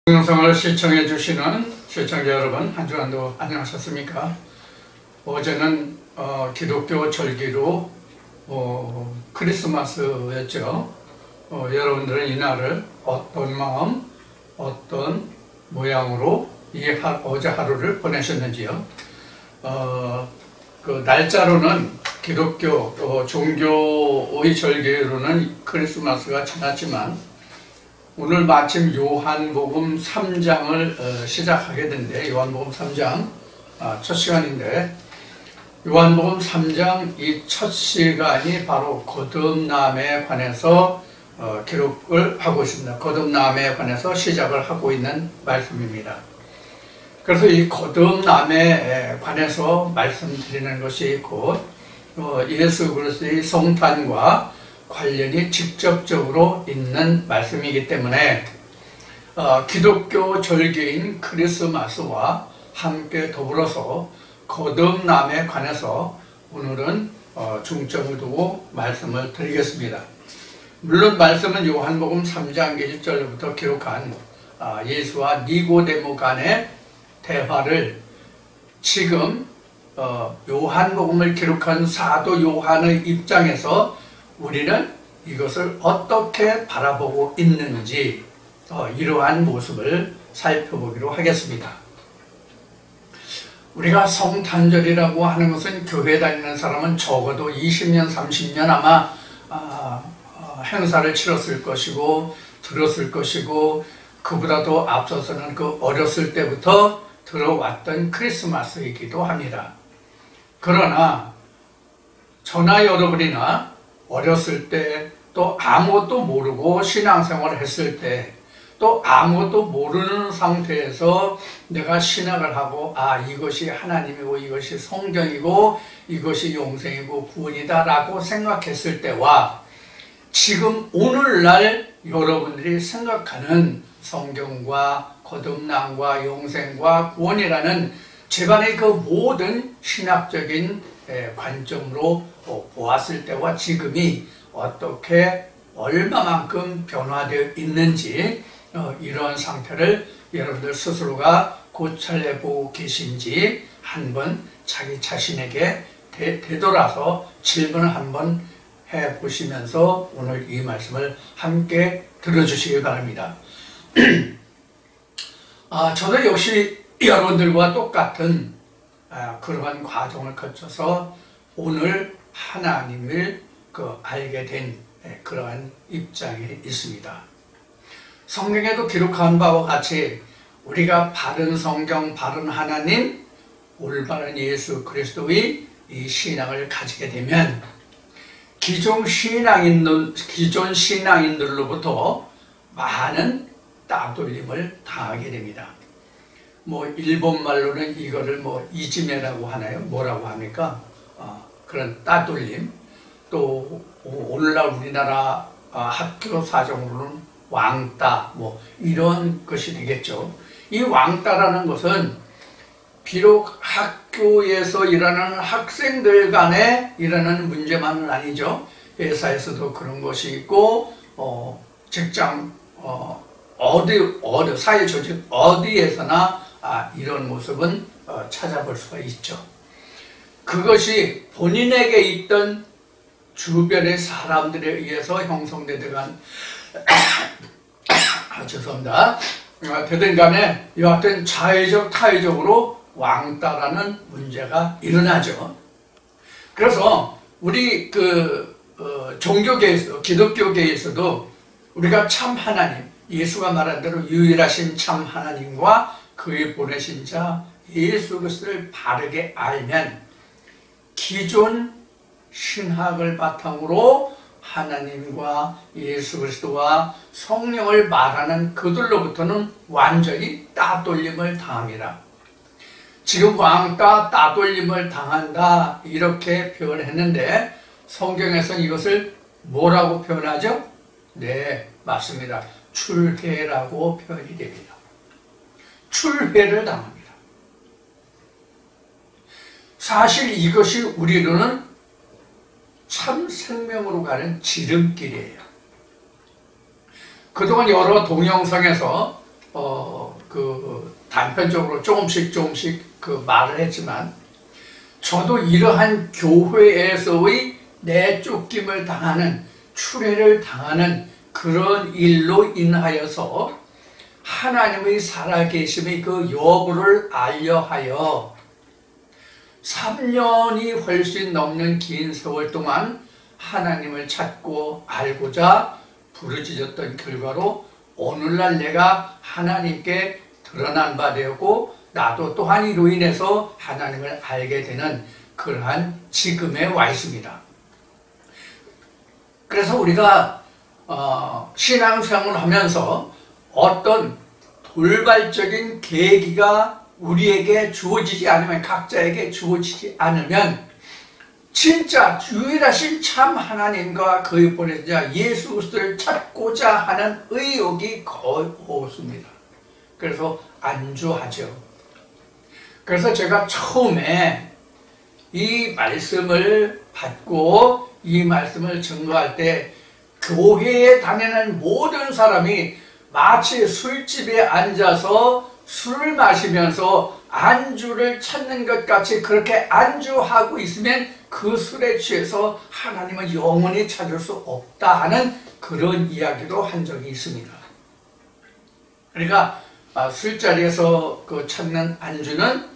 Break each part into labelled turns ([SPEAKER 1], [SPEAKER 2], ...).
[SPEAKER 1] 동영상을 시청해 주시는 시청자 여러분, 한 주간도 안녕하셨습니까? 어제는 기독교 절기로 크리스마스였죠. 여러분들은 이날을 어떤 마음, 어떤 모양으로 어제 하루를 보내셨는지요? 그 날짜로는 기독교 종교의 절기로는 크리스마스가 지났지만 오늘 마침 요한복음 3장을 시작하게 되는데, 요한복음 3장 첫 시간인데, 요한복음 3장 이 첫 시간이 바로 거듭남에 관해서 기록을 하고 있습니다. 거듭남에 관해서 시작을 하고 있는 말씀입니다. 그래서 이 거듭남에 관해서 말씀드리는 것이 곧 예수 그리스도의 성탄과 관련이 직접적으로 있는 말씀이기 때문에 기독교 절기인 크리스마스와 함께 더불어서 거듭남에 관해서 오늘은 중점을 두고 말씀을 드리겠습니다. 물론 말씀은 요한복음 3장 1절부터 기록한 예수와 니고데모 간의 대화를 지금 요한복음을 기록한 사도 요한의 입장에서 우리는 이것을 어떻게 바라보고 있는지 이러한 모습을 살펴보기로 하겠습니다. 우리가 성탄절이라고 하는 것은 교회 다니는 사람은 적어도 20년, 30년 아마 행사를 치렀을 것이고 들었을 것이고, 그보다도 앞서서는 그 어렸을 때부터 들어왔던 크리스마스이기도 합니다. 그러나 저나 여러분이나 어렸을 때, 또 아무것도 모르고 신앙생활을 했을 때, 또 아무것도 모르는 상태에서 내가 신학을 하고 이것이 하나님이고 이것이 성경이고 이것이 용생이고 구원이다 라고 생각했을 때와 지금 오늘날 여러분들이 생각하는 성경과 거듭남과 용생과 구원이라는 집안의 그 모든 신학적인 관점으로 보았을 때와 지금이 어떻게 얼마만큼 변화되어 있는지 이런 상태를 여러분들 스스로가 고찰해보고 계신지 한번 자기 자신에게 되돌아서 질문을 한번 해보시면서 오늘 이 말씀을 함께 들어주시기 바랍니다. 저도 역시 여러분들과 똑같은 그러한 과정을 거쳐서 오늘 하나님을 알게 된 그러한 입장에 있습니다. 성경에도 기록한 바와 같이 우리가 바른 성경, 바른 하나님, 올바른 예수 그리스도의 이 신앙을 가지게 되면 기존 신앙인들로부터 많은 따돌림을 당하게 됩니다. 일본 말로는 이거를 이지메라고 하나요? 뭐라고 합니까? 그런 따돌림. 또 오늘날 우리나라 학교 사정으로는 왕따 이런 것이 되겠죠. 이 왕따라는 것은 비록 학교에서 일하는 학생들 간에 일어나는 문제만은 아니죠. 회사에서도 그런 것이 있고 직장 사회 조직 어디에서나 이런 모습은 찾아볼 수가 있죠. 그것이 본인에게 있던 주변의 사람들에 의해서 형성되던 죄송합니다. 되든 간에 여하튼 자의적 타의적으로 왕따라는 문제가 일어나죠. 그래서 우리 종교계에서, 기독교계에서도 우리가 참 하나님, 예수가 말한 대로 유일하신 참 하나님과 그의 보내신 자 예수 그리스도를 바르게 알면 기존 신학을 바탕으로 하나님과 예수 그리스도와 성령을 말하는 그들로부터는 완전히 따돌림을 당합니다. 지금 왕따, 따돌림을 당한다 이렇게 표현했는데 성경에서는 이것을 뭐라고 표현하죠? 네, 맞습니다. 출회라고 표현이 됩니다. 출회를 당합니다. 사실 이것이 우리로는 참 생명으로 가는 지름길이에요. 그동안 여러 동영상에서 단편적으로 조금씩 말을 했지만, 저도 이러한 교회에서의 내쫓김을 당하는, 추례를 당하는 그런 일로 인하여서 하나님의 살아계심의 그 여부를 알려하여 3년이 훨씬 넘는 긴 세월 동안 하나님을 찾고 알고자 부르짖었던 결과로 오늘날 내가 하나님께 드러난 바 되었고, 나도 또한 이로 인해서 하나님을 알게 되는 그러한 지금에 와 있습니다. 그래서 우리가 신앙생활을 하면서 어떤 돌발적인 계기가 우리에게 주어지지 않으면, 각자에게 주어지지 않으면 진짜 유일하신 참 하나님과 그의 보내신 자 예수 그리스도를 찾고자 하는 의욕이 거의 없습니다. 그래서 안주하죠. 그래서 제가 처음에 이 말씀을 받고 이 말씀을 증거할 때 교회에 다니는 모든 사람이 마치 술집에 앉아서 술을 마시면서 안주를 찾는 것 같이 그렇게 안주하고 있으면 그 술에 취해서 하나님을 영원히 찾을 수 없다 하는 그런 이야기도 한 적이 있습니다. 그러니까 술자리에서 찾는 안주는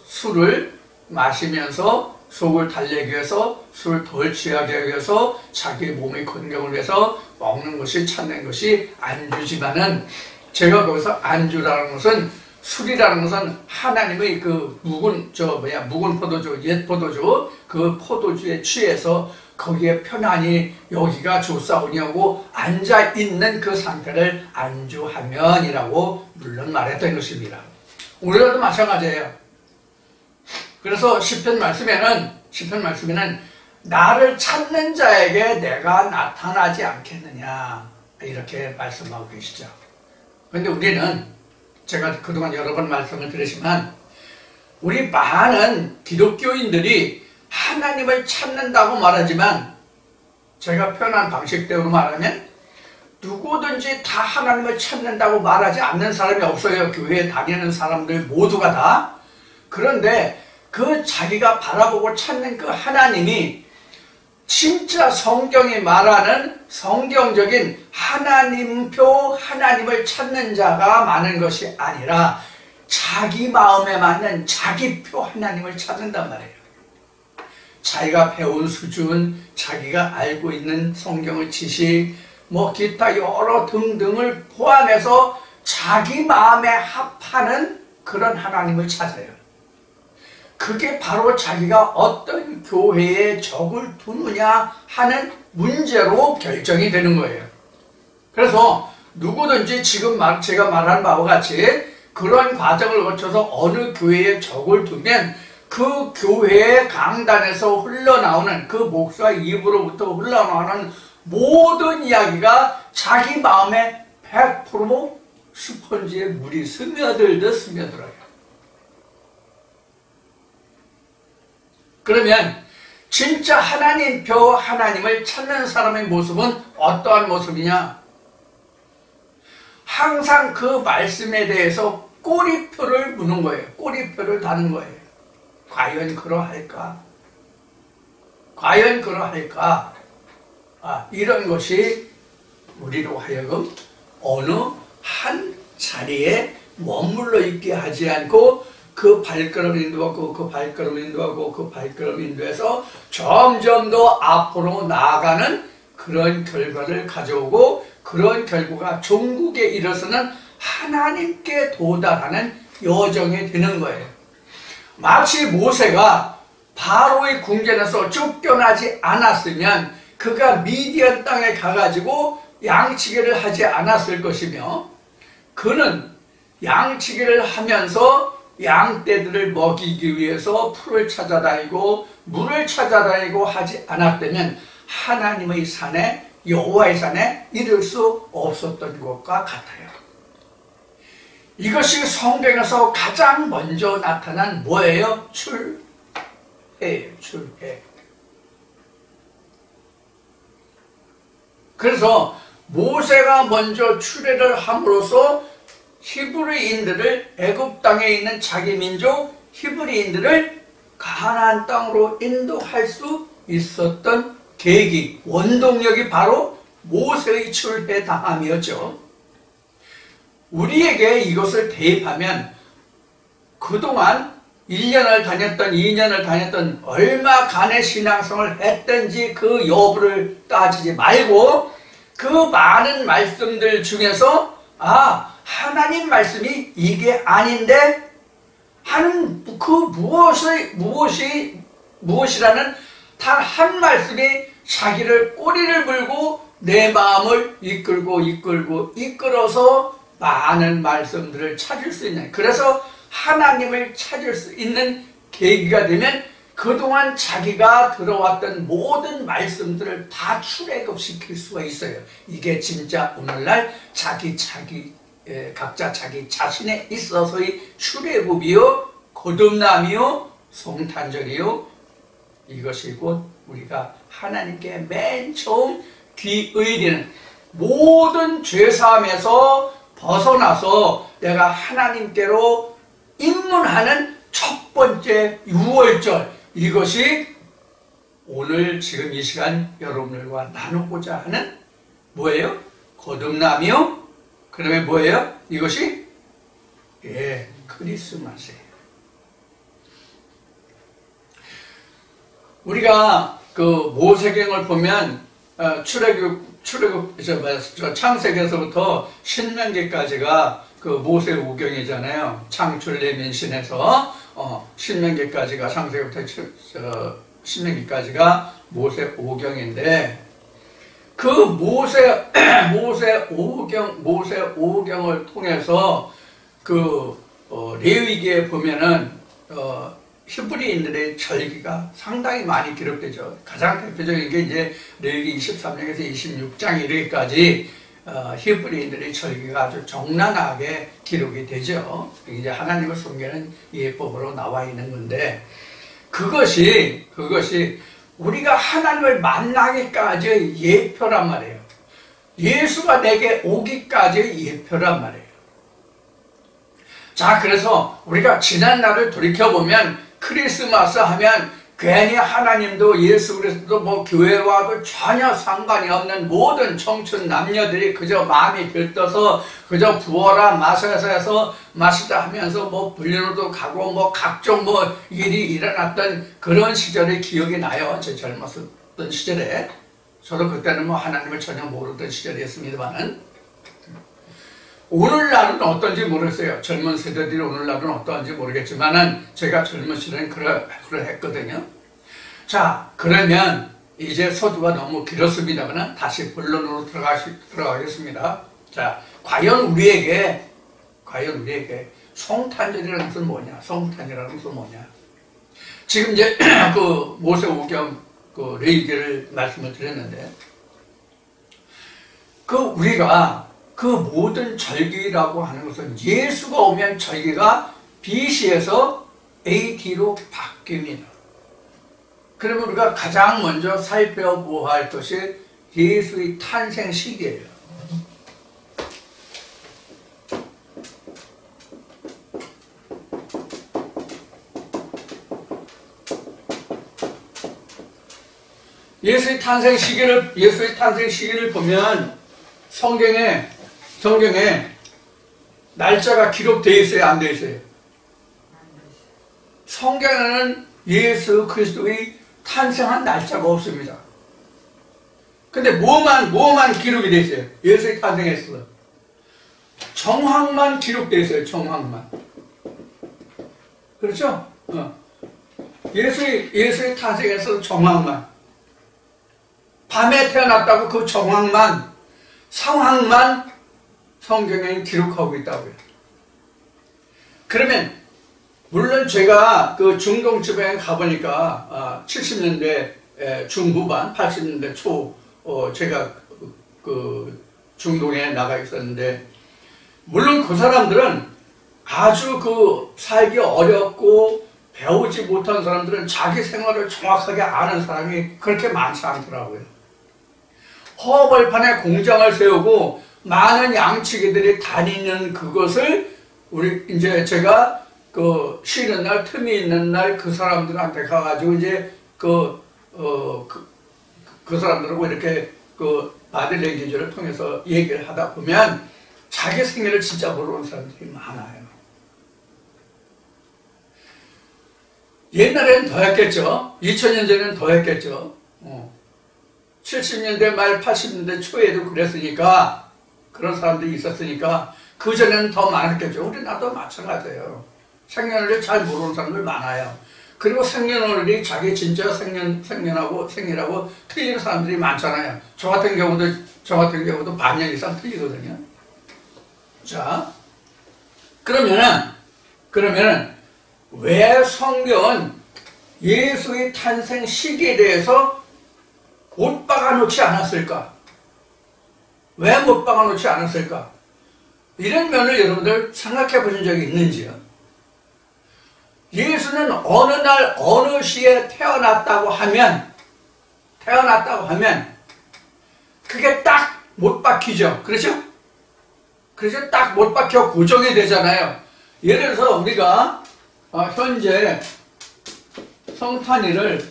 [SPEAKER 1] 술을 마시면서 속을 달래기 위해서, 술을 덜 취하게 하기 위해서, 자기 몸의 건강을 위해서 먹는 것이, 찾는 것이 안주지만은, 제가 거기서 안주라는 것은, 술이라는 것은 하나님의 묵은 포도주, 옛 포도주, 그 포도주에 취해서 거기에 편안히 여기가 좋사오니 하고 앉아있는 그 상태를 안주하면이라고 물론 말했던 것입니다. 우리도 마찬가지예요. 그래서 시편 말씀에는 나를 찾는 자에게 내가 나타나지 않겠느냐, 이렇게 말씀하고 계시죠. 그런데 우리는, 제가 그동안 여러 번 말씀을 드렸지만, 우리 많은 기독교인들이 하나님을 찾는다고 말하지만, 제가 표현한 방식대로 말하면 누구든지 다 하나님을 찾는다고 말하지 않는 사람이 없어요. 교회에 다니는 사람들 모두가 다. 그런데 그 자기가 바라보고 찾는 그 하나님이 진짜 성경이 말하는 성경적인 하나님표 하나님을 찾는 자가 많은 것이 아니라 자기 마음에 맞는 자기표 하나님을 찾는단 말이에요. 자기가 배운 수준, 자기가 알고 있는 성경의 지식, 기타 여러 등등을 포함해서 자기 마음에 합하는 그런 하나님을 찾아요. 그게 바로 자기가 어떤 교회에 적을 두느냐 하는 문제로 결정이 되는 거예요. 그래서 누구든지 지금 제가 말한 바와 같이 그런 과정을 거쳐서 어느 교회에 적을 두면 그 교회의 강단에서 흘러나오는, 그 목사 입으로부터 흘러나오는 모든 이야기가 자기 마음에 100% 스펀지에 물이 스며들듯 스며들어요. 그러면 진짜 하나님표 하나님을 찾는 사람의 모습은 어떠한 모습이냐? 항상 그 말씀에 대해서 꼬리표를 무는 거예요. 꼬리표를 다는 거예요. 과연 그러할까? 과연 그러할까? 이런 것이 우리로 하여금 어느 한 자리에 머물러 있게 하지 않고 그 발걸음 인도하고 그 발걸음 인도하고 그 발걸음 인도해서 점점 더 앞으로 나아가는 그런 결과를 가져오고, 그런 결과가 종국에 이르러서는 하나님께 도달하는 여정이 되는 거예요. 마치 모세가 바로의 궁전에서 쫓겨나지 않았으면 그가 미디안 땅에 가가지고 양치기를 하지 않았을 것이며, 그는 양치기를 하면서 양떼들을 먹이기 위해서 풀을 찾아다니고 물을 찾아다니고 하지 않았다면 하나님의 산에, 여호와의 산에 이를 수 없었던 것과 같아요. 이것이 성경에서 가장 먼저 나타난 뭐예요? 출애예요. 출애. 그래서 모세가 먼저 출애를 함으로써 히브리인들을 애굽 땅에 있는 자기 민족 히브리인들을 가나안 땅으로 인도할 수 있었던 계기, 원동력이 바로 모세의 출애굽이었죠. 우리에게 이것을 대입하면 그동안 1년을 다녔던 2년을 다녔던 얼마간의 신앙생활을 했던지 그 여부를 따지지 말고 그 많은 말씀들 중에서 하나님 말씀이 이게 아닌데 하는 그 무엇이라는 단 한 말씀이 자기를 꼬리를 물고 내 마음을 이끌어서 많은 말씀들을 찾을 수 있는, 그래서 하나님을 찾을 수 있는 계기가 되면 그동안 자기가 들어왔던 모든 말씀들을 다 출애굽시킬 수가 있어요. 이게 진짜 오늘날 각자 자기 자신에 있어서의 출애굽이요, 거듭남이요, 성탄절이요, 이것이 곧 우리가 하나님께 맨 처음 귀의리는 모든 죄사함에서 벗어나서 내가 하나님께로 입문하는 첫 번째 유월절, 이것이 오늘 지금 이 시간 여러분들과 나누고자 하는 뭐예요? 거듭남이요? 그 다음에 뭐예요? 이것이 크리스마스예요. 우리가 그 모세경을 보면 창세기에서부터 신명기까지가 그 모세 오경이잖아요. 창출 내민신에서 신명기까지가, 창세기부터 신명기까지가 모세 오경인데, 그 모세 오경을 통해서 레위기에 보면은 히브리인들의 절기가 상당히 많이 기록되죠. 가장 대표적인 게 이제 레위기 23장에서 26장 이르기까지 히브리인들의 절기가 아주 적나라하게 기록이 되죠. 이제 하나님을 섬기는 예법으로 나와 있는 건데, 그것이 우리가 하나님을 만나기까지의 예표란 말이에요. 예수가 내게 오기까지의 예표란 말이에요. 자, 그래서 우리가 지난 날을 돌이켜보면 크리스마스 하면 괜히 하나님도 예수 그리스도도 교회와도 전혀 상관이 없는 모든 청춘 남녀들이 그저 마음이 들떠서 그저 부어라 마셔서 해서 마시자 하면서 불륜으로도 가고 각종 일이 일어났던 그런 시절의 기억이 나요. 제 젊었던 시절에. 저도 그때는 하나님을 전혀 모르던 시절이었습니다만은, 오늘날은 어떤지 모르겠어요. 젊은 세대들이 오늘날은 어떤지 모르겠지만은 제가 젊은 시절엔 그러했거든요. 자, 그러면 이제 서두가 너무 길었습니다만 다시 본론으로 들어가겠습니다. 자, 과연 우리에게 성탄절이라는 것은 뭐냐? 성탄이라는 것은 뭐냐? 지금 이제 그 모세 오경 레위기를 말씀을 드렸는데, 우리가 그 모든 절기라고 하는 것은 예수가 오면 절기가 BC에서 AD로 바뀝니다. 그러면 우리가 가장 먼저 살펴보아야 할 것이 예수의 탄생 시기예요. 예수의 탄생 시기를 보면 성경에 날짜가 기록되어 있어요, 안 되어 있어요? 성경에는 예수 그리스도의 탄생한 날짜가 없습니다. 근데 뭐만 기록이 되어 있어요? 예수의 탄생했어. 정황만 기록되어 있어요, 정황만. 그렇죠? 예수의 탄생에서 정황만. 밤에 태어났다고 그 정황만, 상황만 성경에 기록하고 있다고요. 그러면 물론 제가 그 중동 지방에 가보니까 70년대 중후반, 80년대 초 제가 그 중동에 나가 있었는데, 물론 그 사람들은 아주 살기 어렵고 배우지 못한 사람들은 자기 생활을 정확하게 아는 사람이 그렇게 많지 않더라고요. 허벌판에 공장을 세우고 많은 양치기들이 다니는 그것을 우리 이제 제가 그 쉬는 날, 틈이 있는 날 그 사람들한테 가가지고 이제 그 사람들하고 이렇게 그 바디랭귀지를 통해서 얘기를 하다 보면 자기 생애를 진짜 모르는 사람들이 많아요. 옛날에는 더 했겠죠. 2000년 전에는 더 했겠죠. 70년대 말 80년대 초에도 그랬으니까, 그런 사람들이 있었으니까 그전에는 더 많았겠죠. 우리나라도 마찬가지예요. 생년월일 잘 모르는 사람들 많아요. 그리고 생년월일이 자기 진짜 생년하고 생일하고 틀리는 사람들이 많잖아요. 저 같은 경우도 반년 이상 틀리거든요. 자, 그러면은 왜 성경은 예수의 탄생 시기에 대해서 못 박아놓지 않았을까? 왜 못 박아놓지 않았을까? 이런 면을 여러분들 생각해 보신 적이 있는지요? 예수는 어느 날 어느 시에 태어났다고 하면 그게 딱 못 박히죠. 그렇죠? 그래서 딱 못 박혀 고정이 되잖아요. 예를 들어서 우리가 현재 성탄일을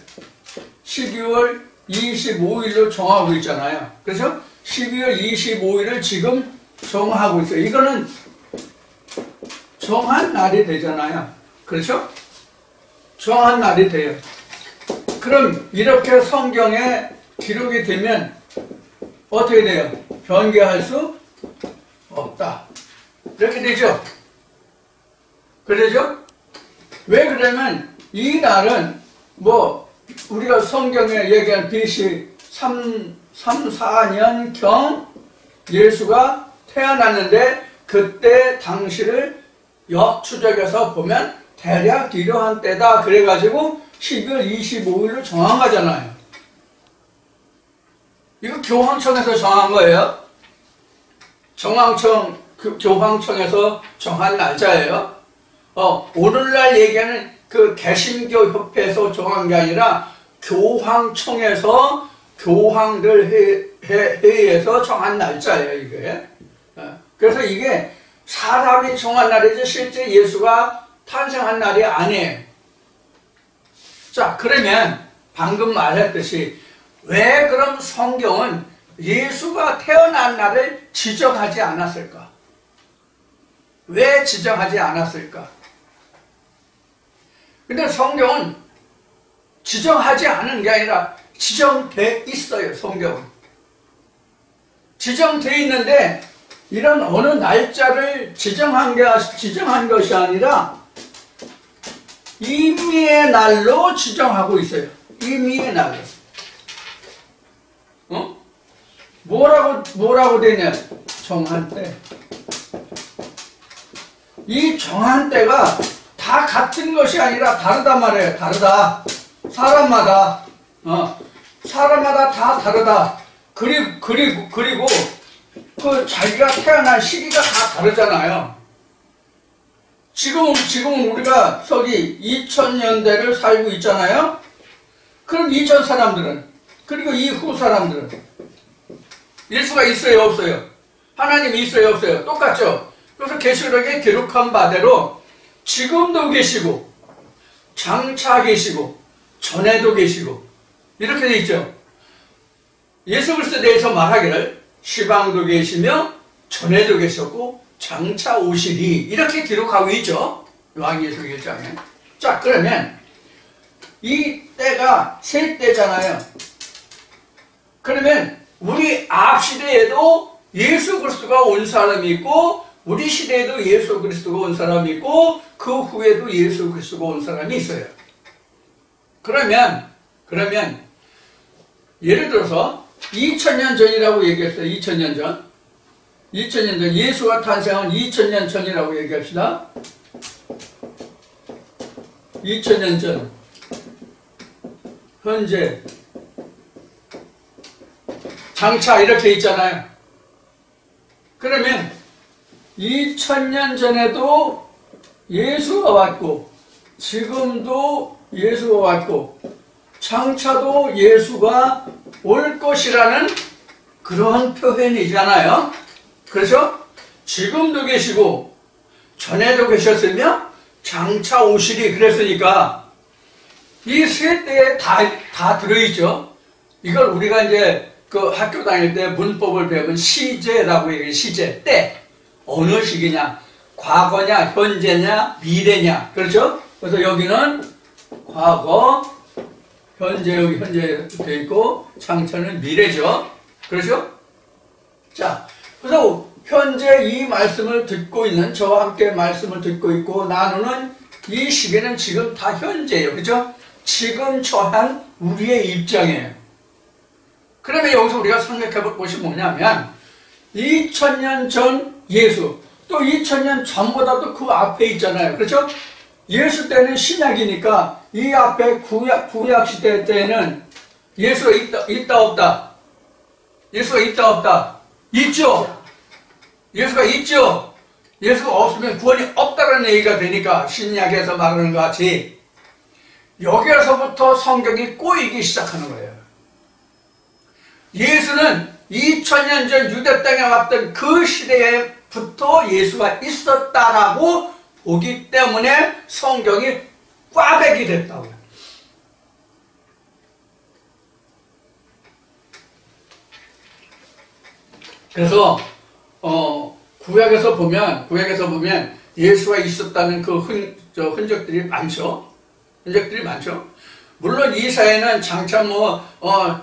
[SPEAKER 1] 12월 25일로 정하고 있잖아요. 그래서 12월 25일을 지금 정하고 있어요. 이거는 정한 날이 되잖아요. 그렇죠? 정한 날이 돼요. 그럼 이렇게 성경에 기록이 되면 어떻게 돼요? 변개할 수 없다. 이렇게 되죠? 그러죠? 왜 그러면 이 날은 뭐 우리가 성경에 얘기한 BC 4년경 예수가 태어났는데 그때 당시를 역추적해서 보면 대략 이러한 때다 그래가지고 12월 25일로 정한 거잖아요. 이거 교황청에서 정한 거예요. 교황청에서 정한 날짜예요. 오늘날 얘기하는 그 개신교 협회에서 정한 게 아니라 교황청에서 교황들 회의에서 정한 날짜예요, 이게. 그래서 이게 사람이 정한 날이지 실제 예수가 탄생한 날이 아니에요. 자, 그러면 방금 말했듯이 왜 그럼 성경은 예수가 태어난 날을 지정하지 않았을까? 왜 지정하지 않았을까? 근데 성경은 지정하지 않은 게 아니라 지정돼 있어요, 성경은. 지정돼 있는데 이런 어느 날짜를 지정한 것이 아니라 임의의 날로 지정하고 있어요. 임의의 날로. 뭐라고 되냐? 정한 때. 이 정한 때가 다 같은 것이 아니라 다르단 말이에요. 다르다. 사람마다 다 다르다. 그리고 그 자기가 태어난 시기가 다 다르잖아요. 지금 우리가 저기 2000년대를 살고 있잖아요. 그럼 이전 사람들은, 그리고 이후 사람들은 예수가 있어요, 없어요? 하나님이 있어요, 없어요? 똑같죠? 그래서 계시록에 기록한 바대로 지금도 계시고 장차 계시고 전에도 계시고 이렇게 돼 있죠. 예수 그리스도에 대해서 말하기를 시방도 계시며 전에도 계셨고 장차 오시리 이렇게 기록하고 있죠. 요한계시록 1장에. 자, 그러면 이 때가 세 때잖아요. 그러면 우리 앞 시대에도 예수 그리스도가 온 사람이 있고 우리 시대에도 예수 그리스도가 온 사람이 있고 그 후에도 예수 그리스도가 온 사람이 있어요. 그러면 예를 들어서 2000년 전이라고 얘기했어요. 2000년 전. 예수가 탄생한 2000년 전이라고 얘기합시다. 2000년 전. 현재. 장차 이렇게 있잖아요. 그러면 2000년 전에도 예수가 왔고 지금도 예수가 왔고 장차도 예수가 올 것이라는 그런 표현이잖아요. 그렇죠? 지금도 계시고 전에도 계셨으며 장차 오시리 그랬으니까 이 세 때에 다 들어있죠. 이걸 우리가 이제 그 학교 다닐 때 문법을 배우면 시제라고 얘기해요. 시제, 때. 어느 시기냐? 과거냐, 현재냐, 미래냐. 그렇죠? 그래서 여기는 과거, 현재, 여기 현재 되어 있고, 장차는 미래죠. 그렇죠? 자, 그래서 현재 이 말씀을 듣고 있는, 저와 함께 말씀을 듣고 있고, 나누는 이 시기는 지금 다 현재예요. 그렇죠? 지금 처한 우리의 입장이에요. 그러면 여기서 우리가 생각해 볼 것이 뭐냐면 2000년 전 예수, 또 2000년 전보다도 그 앞에 있잖아요. 그렇죠? 예수 때는 신약이니까 이 앞에 구약 시대 때는 예수가 있다 없다? 예수가 있다 없다? 있죠? 예수가 있죠? 예수가 없으면 구원이 없다는 얘기가 되니까 신약에서 말하는 것 같이 여기에서부터 성경이 꼬이기 시작하는 거예요. 예수는 2000년 전 유대 땅에 왔던 그 시대에부터 예수가 있었다라고 보기 때문에 성경이 꽈배기 됐다고요. 그래서 구약에서 보면 예수가 있었다는 그 흔적들이 많죠. 물론 이사야는 장차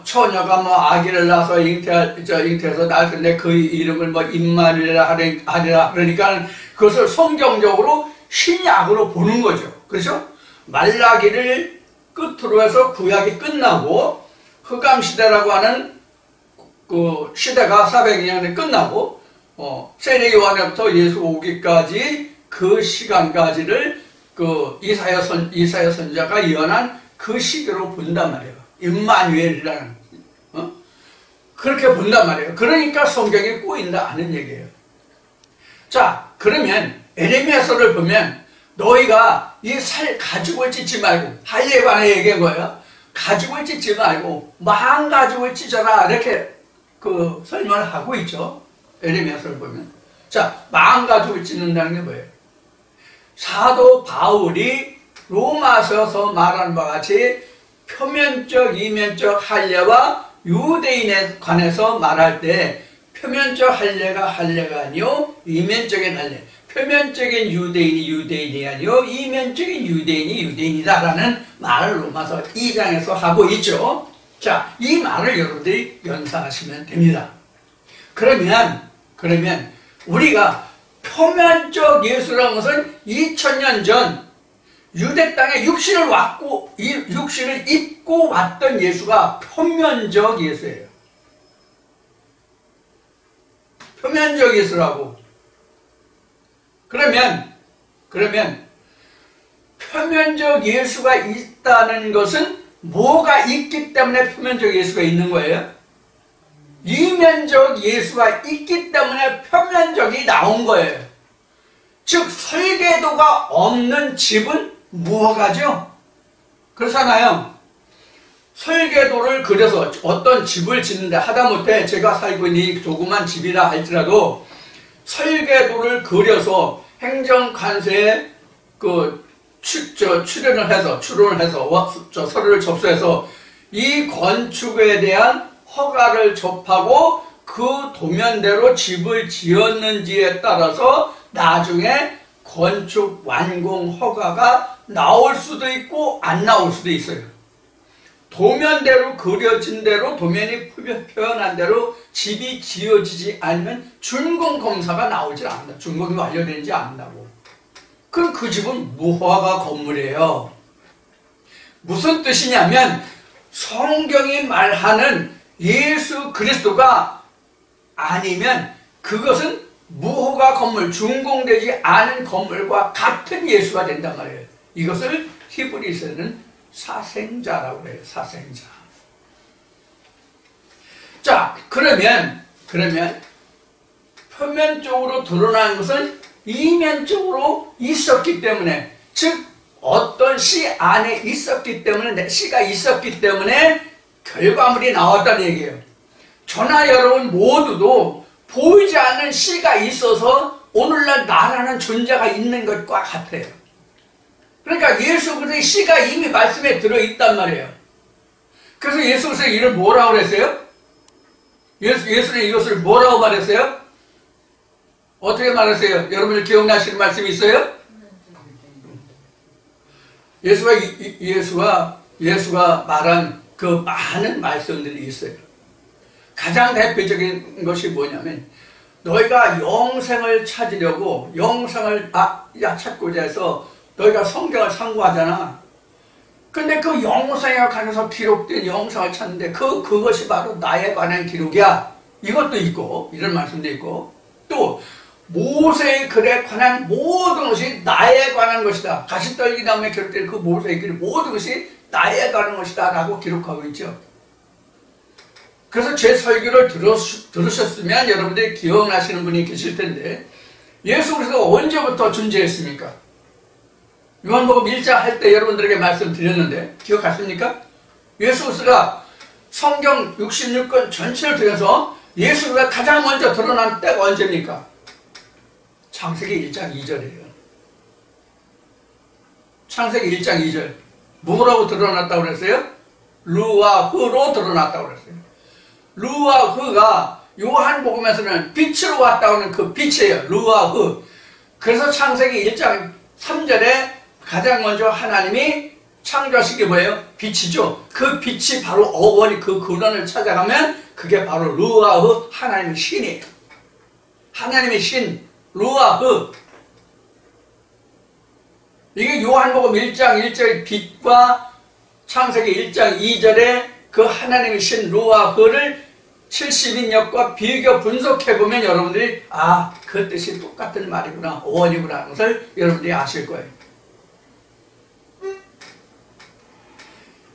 [SPEAKER 1] 처녀가 아기를 낳아서 잉태해서 낳을 텐데 그 이름을 임마누엘이라 하리라 그러니까 그것을 성경적으로 신약으로 보는 거죠. 그렇죠? 말라기를 끝으로 해서 구약이 끝나고 흑암시대라고 하는 그 시대가 400년에 끝나고 세례 요한에부터 예수 오기까지 그 시간까지를 그 이사야 선지자가 예언한 그 시기로 본단 말이에요. 임마누엘이라는 그렇게 본단 말이에요. 그러니까 성경이 꼬인다 하는 얘기예요. 자, 그러면 에레미야서를 보면 너희가 이 살 가죽을 찢지 말고 할례에 관해 얘기한 거예요. 가죽을 찢지 말고 망 가죽을 찢어라 이렇게 그 설명을 하고 있죠. 에레미야서를 보면. 자, 망 가죽을 찢는다는 게 뭐예요? 사도 바울이 로마서에서 말한 바와 같이 표면적, 이면적 할례와 유대인에 관해서 말할 때 표면적 할례가 아니요 이면적인 할례, 표면적인 유대인이 아니요 이면적인 유대인이다라는 말을 로마서 2장에서 하고 있죠. 자, 이 말을 여러분들이 연상하시면 됩니다. 그러면 우리가 표면적 예수라는 것은 2000년 전 유대 땅에 육신을 입고 왔던 예수가 표면적 예수예요. 표면적 예수라고. 그러면 표면적 예수가 있다는 것은 뭐가 있기 때문에 표면적 예수가 있는 거예요? 이면적 예수가 있기 때문에 표면적이 나온 거예요. 즉 설계도가 없는 집은 무화과죠? 그렇잖아요. 설계도를 그려서 어떤 집을 짓는데 하다못해 제가 살고 있는 이 조그만 집이라 할지라도 설계도를 그려서 행정관세에 추론을 해서 서류를 접수해서 이 건축에 대한 허가를 접하고 그 도면대로 집을 지었는지에 따라서 나중에 건축 완공 허가가 나올 수도 있고 안 나올 수도 있어요. 도면대로 그려진 대로 도면이 표현한 대로 집이 지어지지 않으면 준공검사가 나오질 않는다. 준공이 완료되는지 안다고. 그럼 그 집은 무허가 건물이에요. 무슨 뜻이냐면 성경이 말하는 예수 그리스도가 아니면 그것은 무허가 건물, 준공되지 않은 건물과 같은 예수가 된단 말이에요. 이것을 히브리서는 사생자라고 해요. 사생자. 자, 그러면 표면적으로 드러나는 것은 이면적으로 있었기 때문에, 즉 어떤 시 안에 있었기 때문에, 시가 있었기 때문에 결과물이 나왔다는 얘기예요. 저나 여러분 모두도 보이지 않는 씨가 있어서 오늘날 나라는 존재가 있는 것과 같아요. 그러니까 예수 그리스도의 씨가 이미 말씀에 들어있단 말이에요. 그래서 예수 그리스도 이를 뭐라고 그랬어요? 예수는 이것을 뭐라고 말했어요? 어떻게 말했어요? 여러분들 기억나시는 말씀이 있어요? 예수가 말한 그 많은 말씀들이 있어요. 가장 대표적인 것이 뭐냐면 너희가 영생을 찾으려고 영생을 찾고자 해서 너희가 성경을 상고하잖아. 근데 그 영생에 관해서 기록된 영생을 찾는데 그것이 바로 나에 관한 기록이야. 이것도 있고 이런 말씀도 있고 또 모세의 글에 관한 모든 것이 나에 관한 것이다. 가시떨기나무에 기록된 그 모세의 글 모든 것이 나에 관한 것이다 라고 기록하고 있죠. 그래서 제 설교를 들으셨으면 여러분들이 기억나시는 분이 계실 텐데 예수 그리스도가 언제부터 존재했습니까? 요한복음 1장 할 때 여러분들에게 말씀드렸는데 기억하십니까? 예수 그리스도가 성경 66권 전체를 통해서 예수 그리스도가 가장 먼저 드러난 때가 언제입니까? 창세기 1장 2절이에요. 창세기 1장 2절 뭐라고 드러났다고 그랬어요? 루와 흐로 드러났다고 그랬어요. 루와 흐가 요한복음에서는 빛으로 왔다고 하는 그 빛이에요. 루와 흐. 그래서 창세기 1장 3절에 가장 먼저 하나님이 창조하신 게 뭐예요? 빛이죠. 그 빛이 바로 어원이 그 근원을 찾아가면 그게 바로 루와 흐 하나님의 신이에요. 하나님의 신 루와 흐. 이게 요한복음 1장 1절 빛과 창세기 1장 2절에 그 하나님의 신 루와 흐를 70인역과 비교 분석해보면 여러분들이 그 뜻이 똑같은 말이구나 어원이구나 하는 것을 여러분들이 아실 거예요.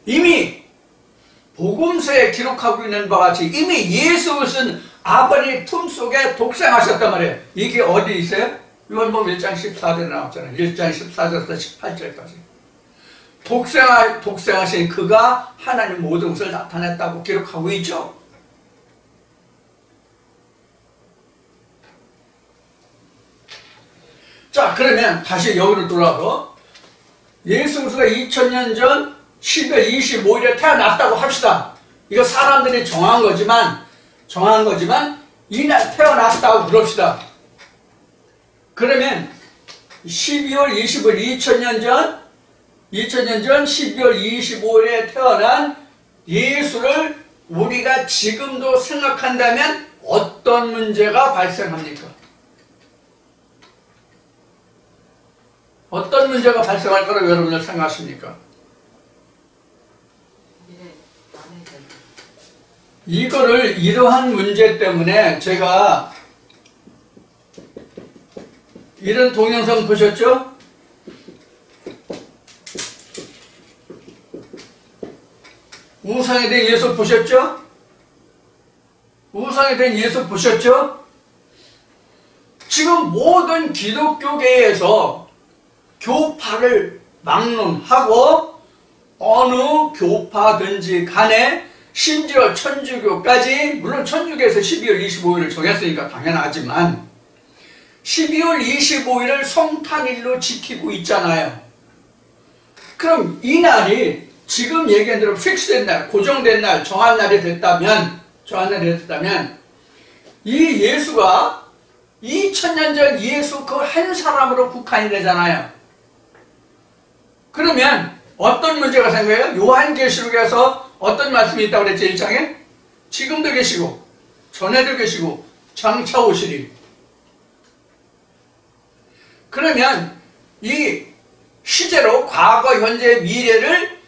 [SPEAKER 1] 이미 복음서에 기록하고 있는 바와 같이 이미 예수 그리스도는 아버지 품속에 독생하셨단 말이에요. 이게 어디 있어요? 요한복음 1장 14절에 나왔잖아요. 1장 14절에서 18절까지 독생하신 그가 하나님 모든 것을 나타냈다고 기록하고 있죠. 자, 그러면 다시 여기로 돌아와서 예수 그리스도가 2000년 전 12월 25일에 태어났다고 합시다. 이거 사람들이 정한 거지만 이날 태어났다고 그럽시다. 그러면 12월 25일 2000년 전 12월 25일에 태어난 예수를 우리가 지금도 생각한다면 어떤 문제가 발생합니까? 어떤 문제가 발생할 거라고 여러분들 생각하십니까? 이거를 이러한 문제 때문에 제가 이런 동영상 보셨죠? 우상에 대한 예수 보셨죠? 우상에 대한 예수 보셨죠? 지금 모든 기독교계에서 교파를 막론하고 어느 교파든지 간에 심지어 천주교까지 물론 천주교에서 12월 25일을 정했으니까 당연하지만 12월 25일을 성탄일로 지키고 있잖아요. 그럼 이 날이 지금 얘기한 대로 픽스된 날, 고정된 날, 정한 날이 됐다면 이 예수가 2000년 전 예수 그 한 사람으로 국한이 되잖아요. 그러면 어떤 문제가 생겨요? 요한계시록에서 어떤 말씀이 있다고 그랬죠? 1장에? 지금도 계시고 전에도 계시고 장차 오시리. 그러면 이 시제로 과거, 현재, 미래를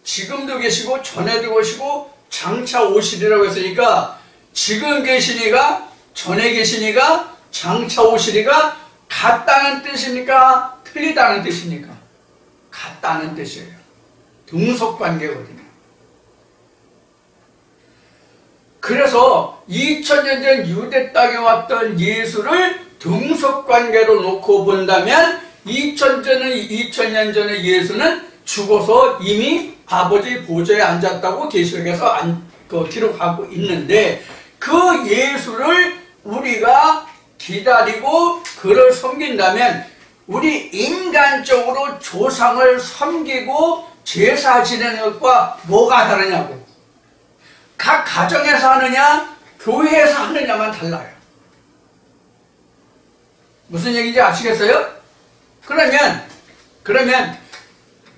[SPEAKER 1] 지금도 계시고 전에도 계시고 장차 오시리라고 했으니까 지금 계시니가 전에 계시니가 장차 오시리가 같다는 뜻입니까? 틀리다는 뜻입니까? 같다는 뜻이에요. 등속관계거든요. 그래서 2000년 전 유대 땅에 왔던 예수를 등속관계로 놓고 본다면 2000년 전의 예수는 죽어서 이미 아버지 보좌에 앉았다고 계시록에서 기록하고 있는데 그 예수를 우리가 기다리고 그를 섬긴다면 우리 인간적으로 조상을 섬기고 제사 지내는 것과 뭐가 다르냐고. 각 가정에서 하느냐 교회에서 하느냐만 달라요. 무슨 얘기인지 아시겠어요? 그러면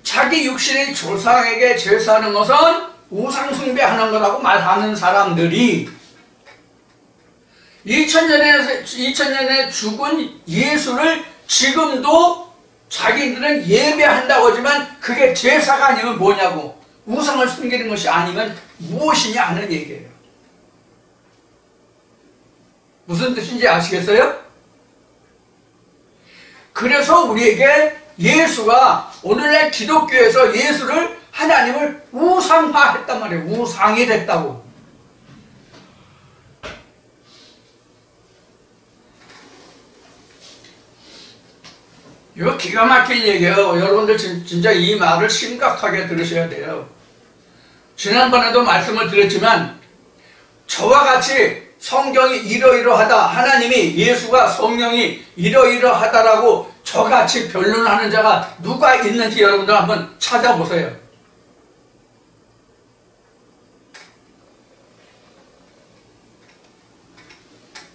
[SPEAKER 1] 자기 육신의 조상에게 제사하는 것은 우상숭배하는 거라고 말하는 사람들이 2000년에 죽은 예수를 지금도 자기들은 예배한다고 하지만 그게 제사가 아니면 뭐냐고. 우상을 숨기는 것이 아니면 무엇이냐 하는 얘기예요. 무슨 뜻인지 아시겠어요? 그래서 우리에게 예수가 오늘날 기독교에서 예수를 하나님을 우상화했단 말이에요. 우상이 됐다고. 이거 기가 막힌 얘기예요. 여러분들 진짜 이 말을 심각하게 들으셔야 돼요. 지난번에도 말씀을 드렸지만 저와 같이 성경이 이러이러하다, 하나님이 예수가 성령이 이러이러하다라고 저같이 변론하는 자가 누가 있는지 여러분들 한번 찾아보세요.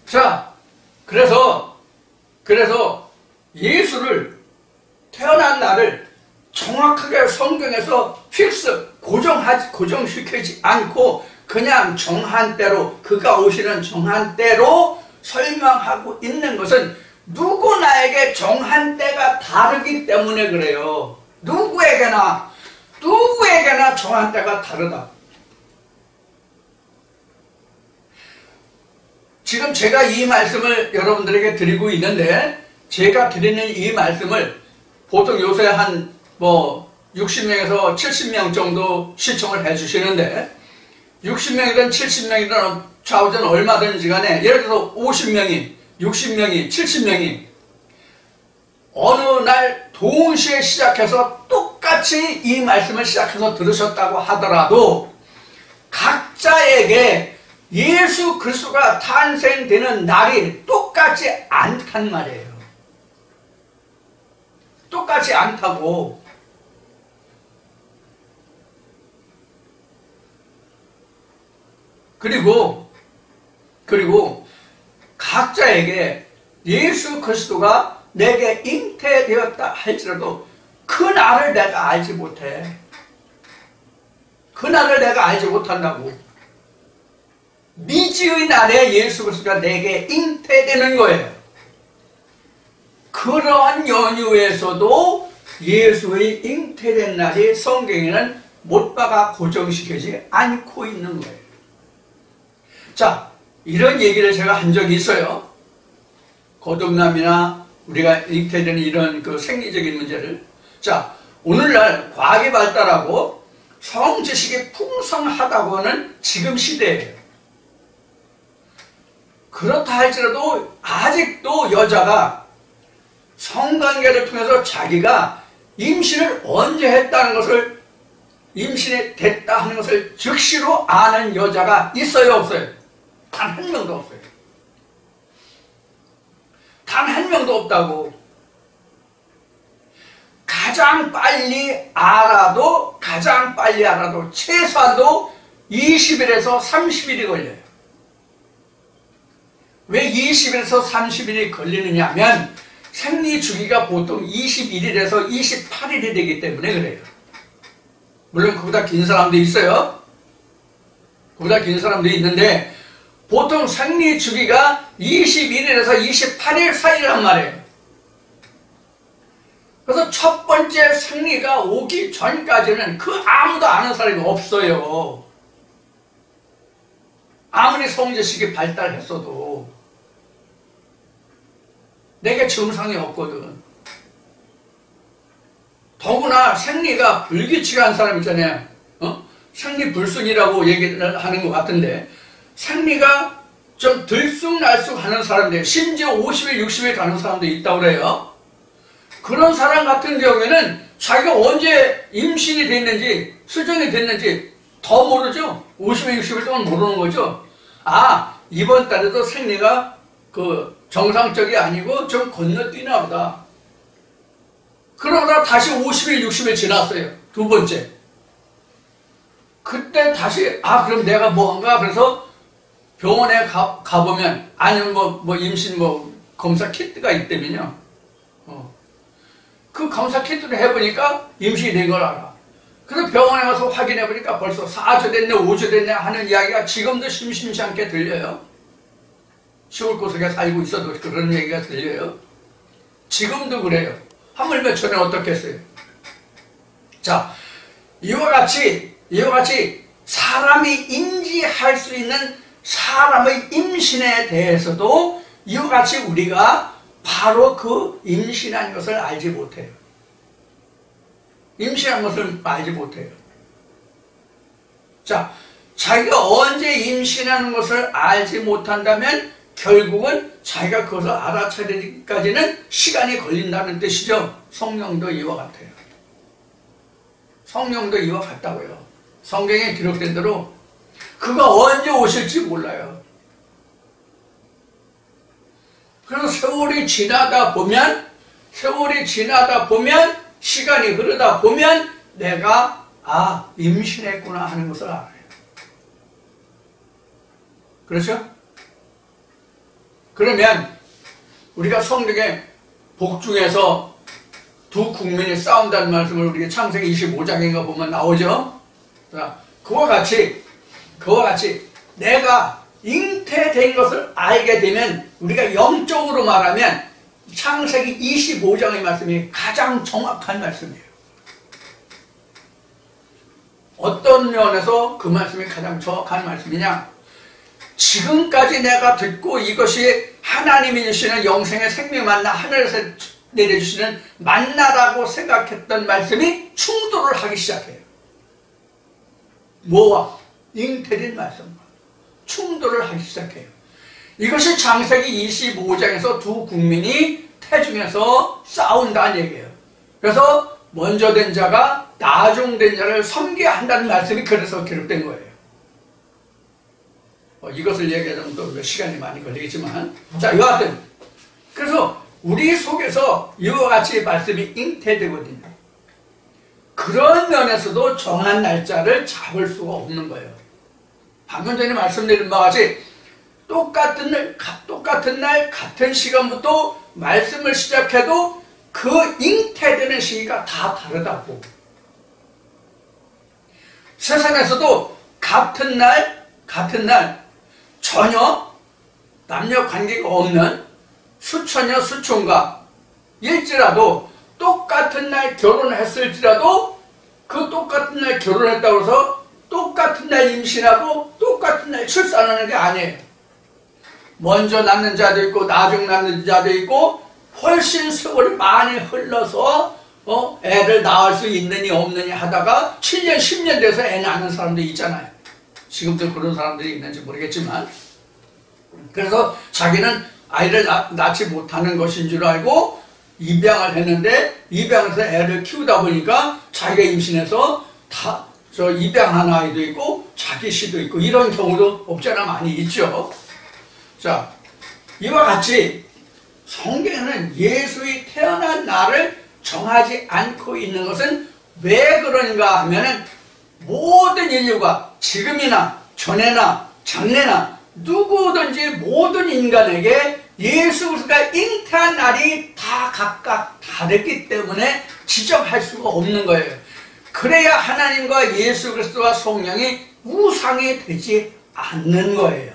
[SPEAKER 1] 자, 그래서 예수를 태어난 날을 정확하게 성경에서 고정시키지 않고 그냥 정한 때로, 그가 오시는 정한 때로 설명하고 있는 것은 누구나에게 정한 때가 다르기 때문에 그래요. 누구에게나 정한 때가 다르다. 지금 제가 이 말씀을 여러분들에게 드리고 있는데, 제가 드리는 이 말씀을 보통 요새 한 60명에서 70명 정도 시청을 해주시는데, 60명이든 70명이든 좌우전 얼마든지 간에 예를 들어서 50명이, 60명이, 70명이 어느 날 동시에 시작해서 똑같이 이 말씀을 시작해서 들으셨다고 하더라도 각자에게 예수 그리스도가 탄생되는 날이 똑같지 않단 말이에요. 똑같지 않다고. 그리고 각자에게 예수 그리스도가 내게 잉태되었다 할지라도 그 날을 내가 알지 못해. 그 날을 내가 알지 못한다고. 미지의 날에 예수 그리스도가 내게 잉태되는 거예요. 그러한 연유에서도 예수의 잉태된 날이 성경에는 못 박아 고정시키지 않고 있는 거예요. 자, 이런 얘기를 제가 한 적이 있어요. 거듭남이나 우리가 잉태되는 이런 그 생리적인 문제를. 자, 오늘날 과학이 발달하고 성지식이 풍성하다고 하는 지금 시대예요. 그렇다 할지라도 아직도 여자가 성관계를 통해서 자기가 임신을 언제 했다는 것을, 임신이 됐다 하는 것을 즉시로 아는 여자가 있어요, 없어요? 단 한 명도 없어요. 단 한 명도 없다고. 가장 빨리 알아도 최소한도 20일에서 30일이 걸려요. 왜 20일에서 30일이 걸리느냐 하면 생리 주기가 보통 21일에서 28일이 되기 때문에 그래요. 물론 그보다 긴 사람도 있어요. 그보다 긴 사람도 있는데 보통 생리 주기가 21일에서 28일 사이란 말이에요. 그래서 첫 번째 생리가 오기 전까지는 아무도 아는 사람이 없어요. 아무리 성지식이 발달했어도 내게 증상이 없거든. 더구나 생리가 불규칙한 사람 있잖아요. 생리불순이라고 얘기를 하는 것 같은데, 생리가 좀 들쑥날쑥 하는 사람들, 심지어 50일, 60일 가는 사람도 있다고 그래요. 그런 사람 같은 경우에는 자기가 언제 임신이 됐는지, 수정이 됐는지 더 모르죠. 50일, 60일 동안 모르는 거죠. 아, 이번 달에도 생리가 정상적이 아니고 좀 건너뛰나 보다. 그러다 다시 50일, 60일 지났어요. 두 번째. 그때 다시, 그럼 내가 뭐한가? 그래서 병원에 가보면, 아니면 임신 검사 키트가 있다면요. 그 검사 키트를 해보니까 임신이 된 걸 알아. 그래서 병원에 가서 확인해보니까 벌써 4주 됐네, 5주 됐네 하는 이야기가 지금도 심심치 않게 들려요. 시골 구석에 살고 있어도 그런 얘기가 들려요. 지금도 그래요. 하물며 전에 어떻겠어요? 자, 이와 같이 사람이 인지할 수 있는 사람의 임신에 대해서도 이와 같이 우리가 바로 그 임신한 것을 알지 못해요. 임신한 것을 알지 못해요. 자, 자기가 언제 임신하는 것을 알지 못한다면 결국은 자기가 그것을 알아차리기까지는 시간이 걸린다는 뜻이죠. 성령도 이와 같아요. 성령도 이와 같다고요. 성경에 기록된 대로 그가 언제 오실지 몰라요. 그래서 세월이 지나다 보면 시간이 흐르다 보면 내가 임신했구나 하는 것을 알아요. 그렇죠? 그러면 우리가 성경의 복중에서 두 국민이 싸운다는 말씀을 우리가 창세기 25장인가 보면 나오죠. 자, 그와 같이 내가 잉태된 것을 알게 되면 우리가 영적으로 말하면 창세기 25장의 말씀이 가장 정확한 말씀이에요. 어떤 면에서 그 말씀이 가장 정확한 말씀이냐? 지금까지 내가 듣고 이것이 하나님이 주시는 영생의 생명 만나 하늘에서 내려주시는 만나라고 생각했던 말씀이 충돌을 하기 시작해요. 뭐와? 잉태된 말씀과 충돌을 하기 시작해요. 이것이 창세기 25장에서 두 국민이 태중에서 싸운다는 얘기예요. 그래서 먼저 된 자가 나중된 자를 섬겨야 한다는 말씀이 그래서 기록된 거예요. 이것을 얘기하자면 또 시간이 많이 걸리겠지만, 자, 여하튼 그래서 우리 속에서 이와 같이 말씀이 잉태되거든요. 그런 면에서도 정한 날짜를 잡을 수가 없는 거예요. 방금 전에 말씀드린 바와 같이 똑같은 날 같은 시간부터 말씀을 시작해도 그 잉태되는 시기가 다 다르다고. 세상에서도 같은 날 전혀 남녀 관계가 없는 수처녀 수총각 일지라도 똑같은 날 결혼했을지라도 그 똑같은 날 결혼했다고 해서 똑같은 날 임신하고 똑같은 날 출산하는 게 아니에요. 먼저 낳는 자도 있고 나중 낳는 자도 있고 훨씬 세월이 많이 흘러서 애를 낳을 수 있느니 없느니 하다가 7년 10년 돼서 애 낳는 사람도 있잖아요. 지금도 그런 사람들이 있는지 모르겠지만, 그래서 자기는 아이를 낳지 못하는 것인 줄 알고 입양을 했는데 입양해서 애를 키우다 보니까 자기가 임신해서 입양한 아이도 있고 자기 씨도 있고 이런 경우도 없잖아 많이 있죠. 자, 이와 같이 성경에는 예수의 태어난 날을 정하지 않고 있는 것은 왜 그런가 하면은 모든 인류가 지금이나 전에나 장래나 누구든지 모든 인간에게 예수 그리스도가 잉태한 날이 다 각각 다르기 때문에 지정할 수가 없는 거예요. 그래야 하나님과 예수 그리스도와 성령이 우상이 되지 않는 거예요.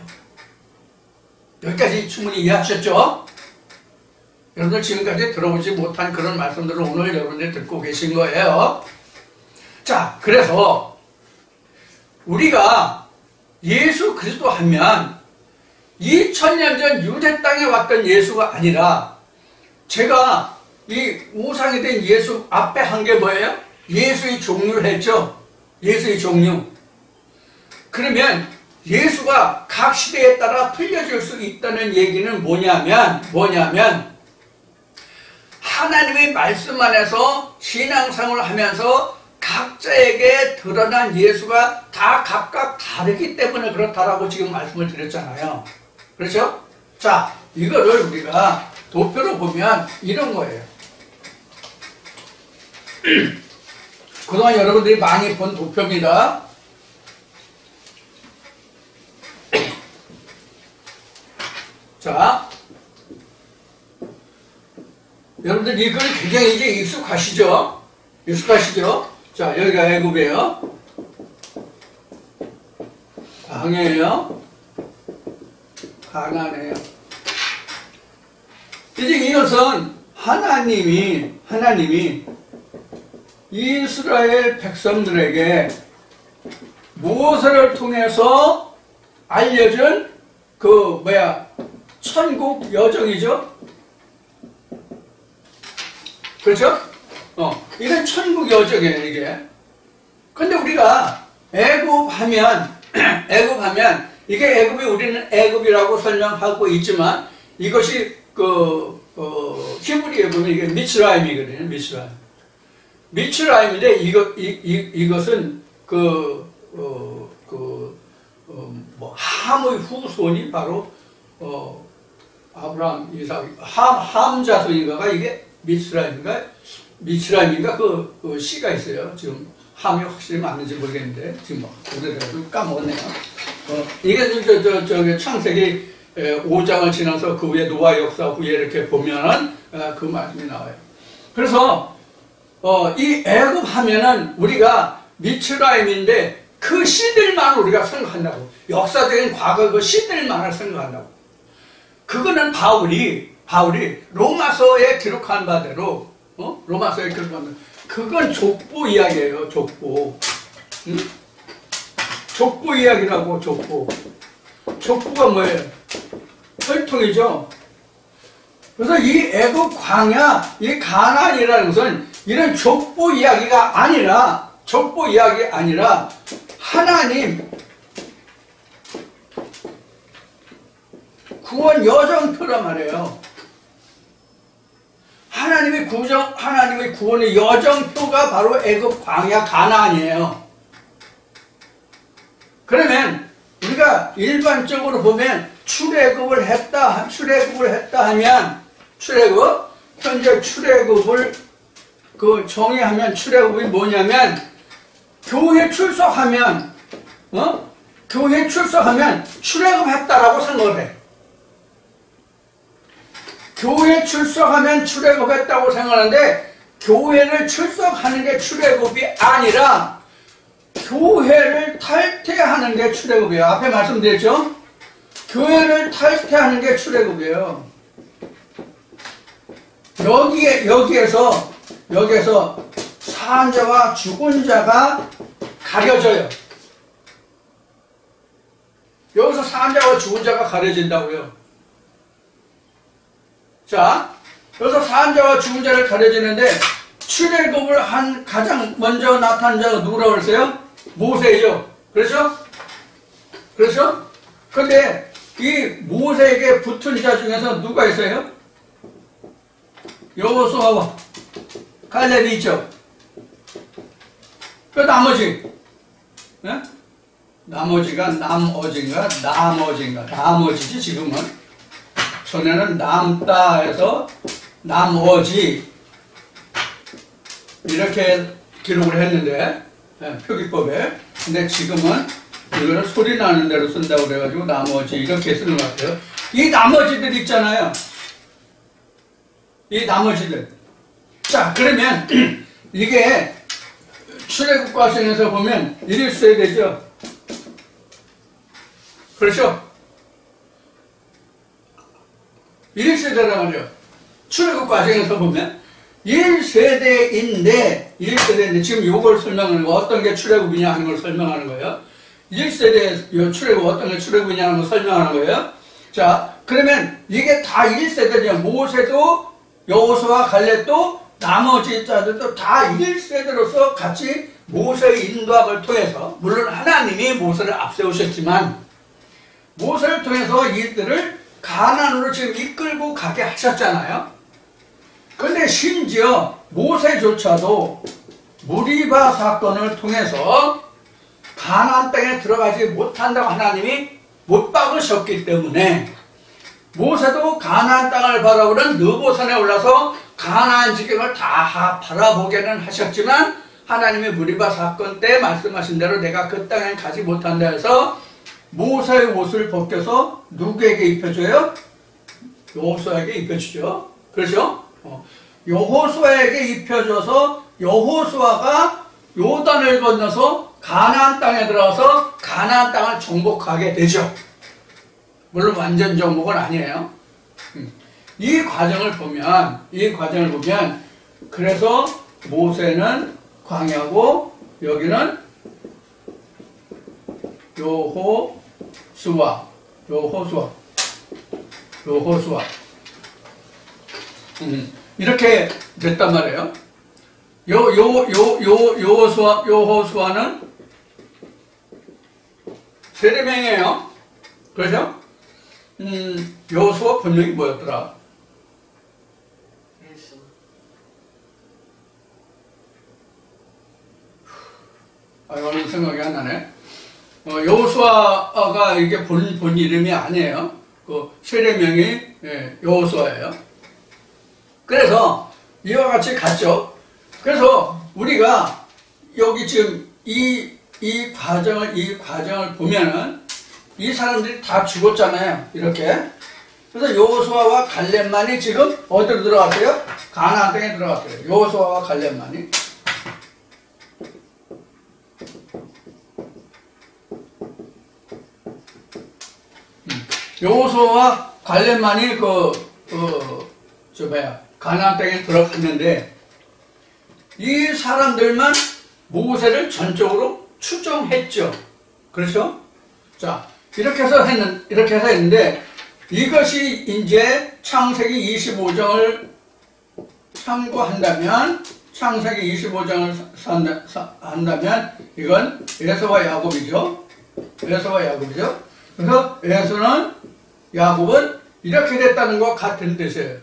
[SPEAKER 1] 여기까지 충분히 이해하셨죠? 여러분들 지금까지 들어보지 못한 그런 말씀들을 오늘 여러분들이 듣고 계신 거예요. 자, 그래서 우리가 예수 그리스도 하면 2000년 전 유대 땅에 왔던 예수가 아니라 제가 이 우상이 된 예수 앞에 한 게 뭐예요? 예수의 종류를 했죠. 예수의 종류. 그러면 예수가 각 시대에 따라 틀려질 수 있다는 얘기는 뭐냐면 하나님의 말씀 안에서 신앙생활을 하면서 각자에게 드러난 예수가 다 각각 다르기 때문에 그렇다라고 지금 말씀을 드렸잖아요. 그렇죠? 자, 이거를 우리가 도표로 보면 이런 거예요. 그동안 여러분들이 많이 본 도표입니다. 자, 여러분들 이걸 굉장히 이제 익숙하시죠? 익숙하시죠? 자, 여기가 애굽이에요. 광야예요. 가나안이에요. 이제 이것은 하나님이 이스라엘 백성들에게 모세를 통해서 알려준 천국 여정이죠. 그렇죠? 이건 천국 여정이에요, 이게. 근데 우리가 애굽하면 이게 애굽이 우리는 애굽이라고 설명하고 있지만 이것이 히브리에 보면 이게 미츠라임이거든요. 미츠라임인데 이것은 함의 후손이 바로 아브라함, 이삭, 함 자손인가가 이게 미츠라임인가 그 시가 있어요. 지금 함이 확실히 맞는지 모르겠는데 지금 오래돼가지고 까먹었네요. 이게 창세기 5장을 지나서 그 후에 노아 역사 후에 이렇게 보면은 그 말씀이 나와요. 그래서 이 애굽 하면은 우리가 미츠라임인데 그 시들만 우리가 생각한다고. 역사적인 과거 그 시들만을 생각한다고. 그거는 바울이 로마서에 기록한 바대로 로마서에 기록한 바대로 그건 족보 이야기예요. 족보. 응? 족보 이야기라고. 족보가 뭐예요? 혈통이죠. 그래서 이 애굽 광야, 이 가나안이라는 것은 이런 족보 이야기가 아니라 하나님 구원 여정표란 말이에요. 하나님의 구원의 여정표가 바로 애굽 광야 가나안이에요. 그러면 우리가 일반적으로 보면 출애굽을 했다 하면 현재 출애굽을 정의하면 출애굽이 뭐냐면 교회 출석하면 출애굽했다라고 생각을 해. 교회 출석하면 출애굽했다고 생각하는데 교회를 출석하는 게 출애굽이 아니라 교회를 탈퇴하는 게 출애굽이에요. 앞에 말씀드렸죠? 교회를 탈퇴하는 게 출애굽이에요. 여기에서 산 자와 죽은 자가 가려져요. 여기서 산 자와 죽은 자가 가려진다고요. 자, 여기서 산 자와 죽은 자를 가려지는데 출애굽을 한 가장 먼저 나타난 자가 누구라고 그랬어요? 모세죠. 그렇죠? 근데 이 모세에게 붙은 자 중에서 누가 있어요? 여호수아와 갈렙이 있죠. 그 나머지지 지금은. 전에는 남다 해서 나머지 이렇게 기록을 했는데 표기법에. 근데 지금은 이거를 소리 나는 대로 쓴다고 그래가지고 나머지 이렇게 쓰는 것 같아요. 이 나머지들 있잖아요. 이 나머지들. 자, 그러면 이게 출애굽 과정에서 보면 이리 써야 되죠. 그렇죠? 이리 써야 되란 말이에요. 출애굽 과정에서 보면 1세대인데 지금 이걸 설명하는 거, 어떤 게 출애굽이냐 하는 걸 설명하는 거예요. 1세대 출애굽 어떤 게 출애굽이냐 하는 걸 설명하는 거예요. 자, 그러면 이게 다 1세대냐. 모세도 여호수아 갈렙도 나머지 자들도 다 1세대로서 같이 모세의 인도함을 통해서, 물론 하나님이 모세를 앞세우셨지만 모세를 통해서 이들을 가나안으로 지금 이끌고 가게 하셨잖아요. 근데 심지어 모세조차도 무리바 사건을 통해서 가나안 땅에 들어가지 못한다고 하나님이 못 박으셨기 때문에 모세도 가나안 땅을 바라보는 느보산에 올라서 가나안 지경을 다 바라보게는 하셨지만 하나님의 무리바 사건 때 말씀하신 대로 내가 그 땅에 가지 못한다 해서 모세의 옷을 벗겨서 누구에게 입혀줘요? 여호수아에게 입혀주죠. 그렇죠? 여호수아에게 입혀줘서 여호수아가 요단을 건너서 가나안 땅에 들어가서 가나안 땅을 정복하게 되죠. 물론 완전 정복은 아니에요. 이 과정을 보면 그래서 모세는 광야고 여기는 여호수아 이렇게 됐단 말이에요. 여호수아는 세례명이에요. 그렇죠? 여호수아 본명이 뭐였더라? 이거는 생각이 안 나네. 여호수아가 이게 본 이름이 아니에요. 그 세례명이 여호수아예요. 그래서 이와 같이 갔죠. 그래서 우리가 여기 지금 이 과정을 보면은 이 사람들이 다 죽었잖아요. 이렇게. 그래서 여호수아와 갈렙만이 지금 어디로 들어갔어요? 가나안 땅에 들어갔어요. 여호수아와 갈렙만이. 여호수아와 갈렙만이 가나안 땅에 들어갔는데 이 사람들만 모세를 전적으로 추종했죠. 그렇죠? 자, 이렇게 해서 했는데 이것이 이제 창세기 25장을 참고한다면 한다면 이건 에서와 야곱이죠. 그래서 야곱은 이렇게 됐다는 것 같은 뜻이에요.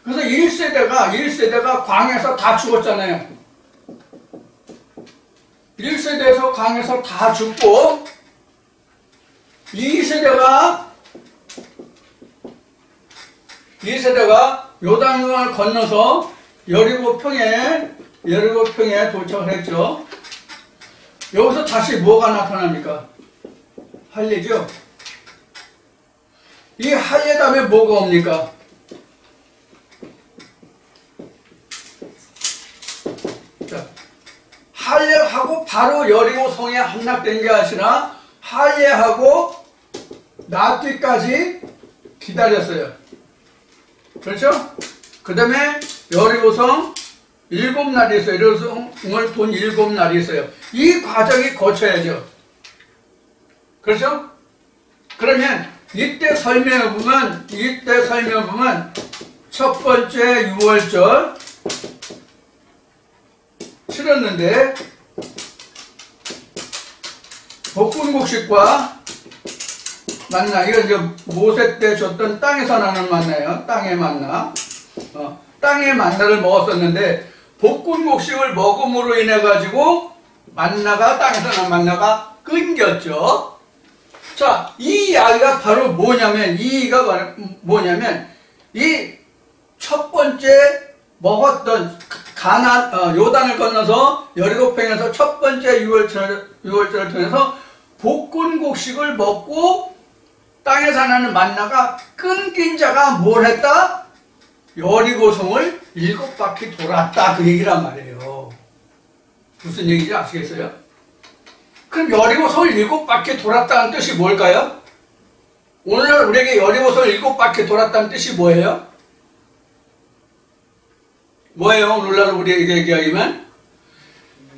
[SPEAKER 1] 그래서 1세대가 광야에서 다 죽었잖아요. 1세대에서 광야에서 다 죽고 2세대가 요단강을 건너서 여리고평에 도착을 했죠. 여기서 다시 뭐가 나타납니까? 할례죠. 이 할례 다음에 뭐가 옵니까? 자, 할례하고 바로 여리고 성에 함락된 게 아니라 할례하고 낫기까지 기다렸어요. 그렇죠? 그 다음에 여리고성 7날이 있어요. 여리고성을 돈 7날이 있어요. 이 과정이 거쳐야죠. 그렇죠? 그러면 이때 설명을 보면 첫 번째 6월절 치렀는데 볶음곡식과 만나, 이건 이제 모세 때 줬던 땅에서 나는 만나예요. 땅의 만나. 땅의 만나를 먹었었는데 볶음곡식을 먹음으로 인해 가지고 땅에서 나는 만나가 끊겼죠. 자, 이 이야기가 바로 뭐냐면 이 첫 번째 먹었던 요단을 건너서 여리고평에서 첫 번째 6월절을 통해서 볶음곡식을 먹고 땅에서 나는 만나가 끊긴 자가 뭘 했다? 여리고성을 7바퀴 돌았다, 그 얘기란 말이에요. 무슨 얘기인지 아시겠어요? 그럼 여리고성을 7바퀴 돌았다는 뜻이 뭘까요? 오늘날 우리에게 여리고성을 7바퀴 돌았다는 뜻이 뭐예요? 오늘날 우리에게 얘기하면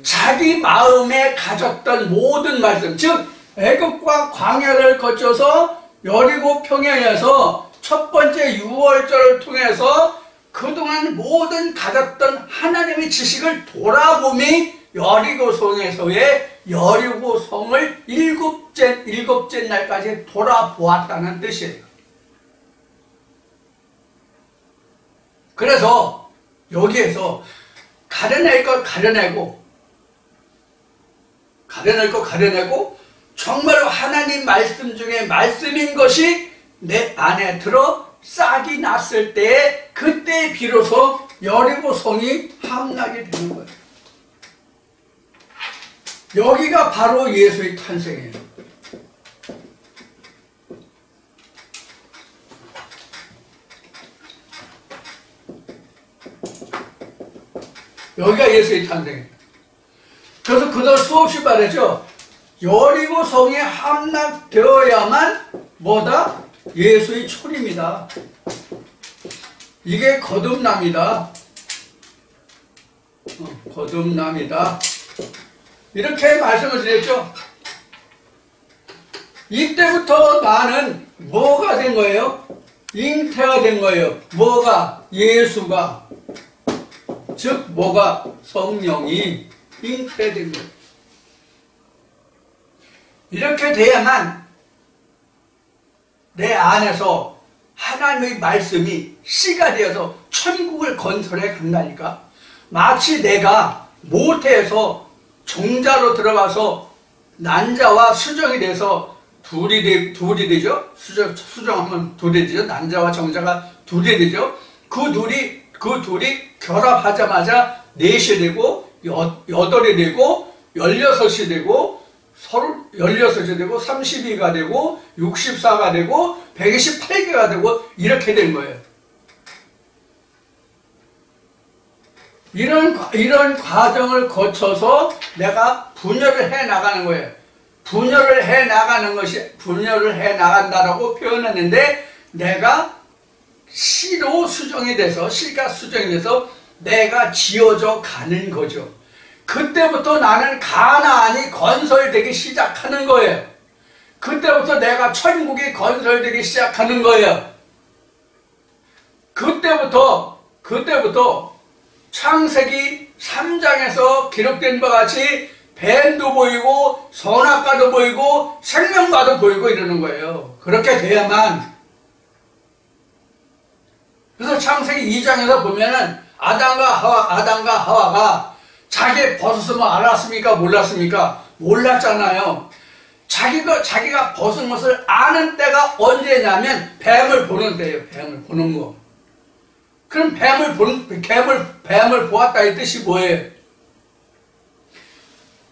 [SPEAKER 1] 자기 마음에 가졌던 모든 말씀, 즉 애굽과 광야를 거쳐서 여리고 평야에서 첫 번째 6월절을 통해서 그동안 모든 가졌던 하나님의 지식을 돌아봄이 여리고성에서의 여리고성을 일곱째 날까지 돌아보았다는 뜻이에요. 그래서 여기에서 가려낼 것 가려내고 정말로 하나님 말씀 중에 말씀인 것이 내 안에 들어 싹이 났을 때 그때 비로소 여리고성이 함락이 되는 거예요. 여기가 바로 예수의 탄생이에요. 여기가 예수의 탄생이에요. 그래서 그들 수없이 말했죠. 여리고성이 함락되어야만 뭐다? 예수의 초림이다. 이게 거듭남이다. 거듭남이다. 이렇게 말씀을 드렸죠. 이때부터 나는 뭐가 된 거예요? 잉태가 된 거예요. 뭐가? 예수가. 즉 뭐가? 성령이 잉태된 거예요. 이렇게 돼야만 내 안에서 하나님의 말씀이 씨가 되어서 천국을 건설해 간다니까. 마치 내가 모태에서 정자로 들어가서 난자와 수정이 돼서 둘이 되죠. 수정하면 둘이 되죠. 난자와 정자가 둘이 되죠. 그 둘이 결합하자마자 넷이 되고 여덟이 되고 16이 되고 16이 되고 32가 되고 64가 되고 128개가 되고 이렇게 된 거예요. 이런 과정을 거쳐서 내가 분열을 해 나가는 거예요. 분열을 해 나간다라고 표현했는데 내가 씨로 수정이 돼서 씨가 수정이 돼서 내가 지어져 가는 거죠. 그때부터 나는 가나안이 건설되기 시작하는 거예요. 그때부터 내가 천국이 건설되기 시작하는 거예요. 그때부터 창세기 3장에서 기록된 바 같이 뱀도 보이고 선악과도 보이고 생명과도 보이고 이러는 거예요. 그렇게 돼야만. 그래서 창세기 2장에서 보면은 아담과 하와가 자기 벗었으면 알았습니까? 몰랐습니까? 몰랐잖아요. 자기가 벗은 것을 아는 때가 언제냐면 뱀을 보는 때예요. 뱀을 보는 거. 그럼 뱀을 보았다 이 뜻이 뭐예요?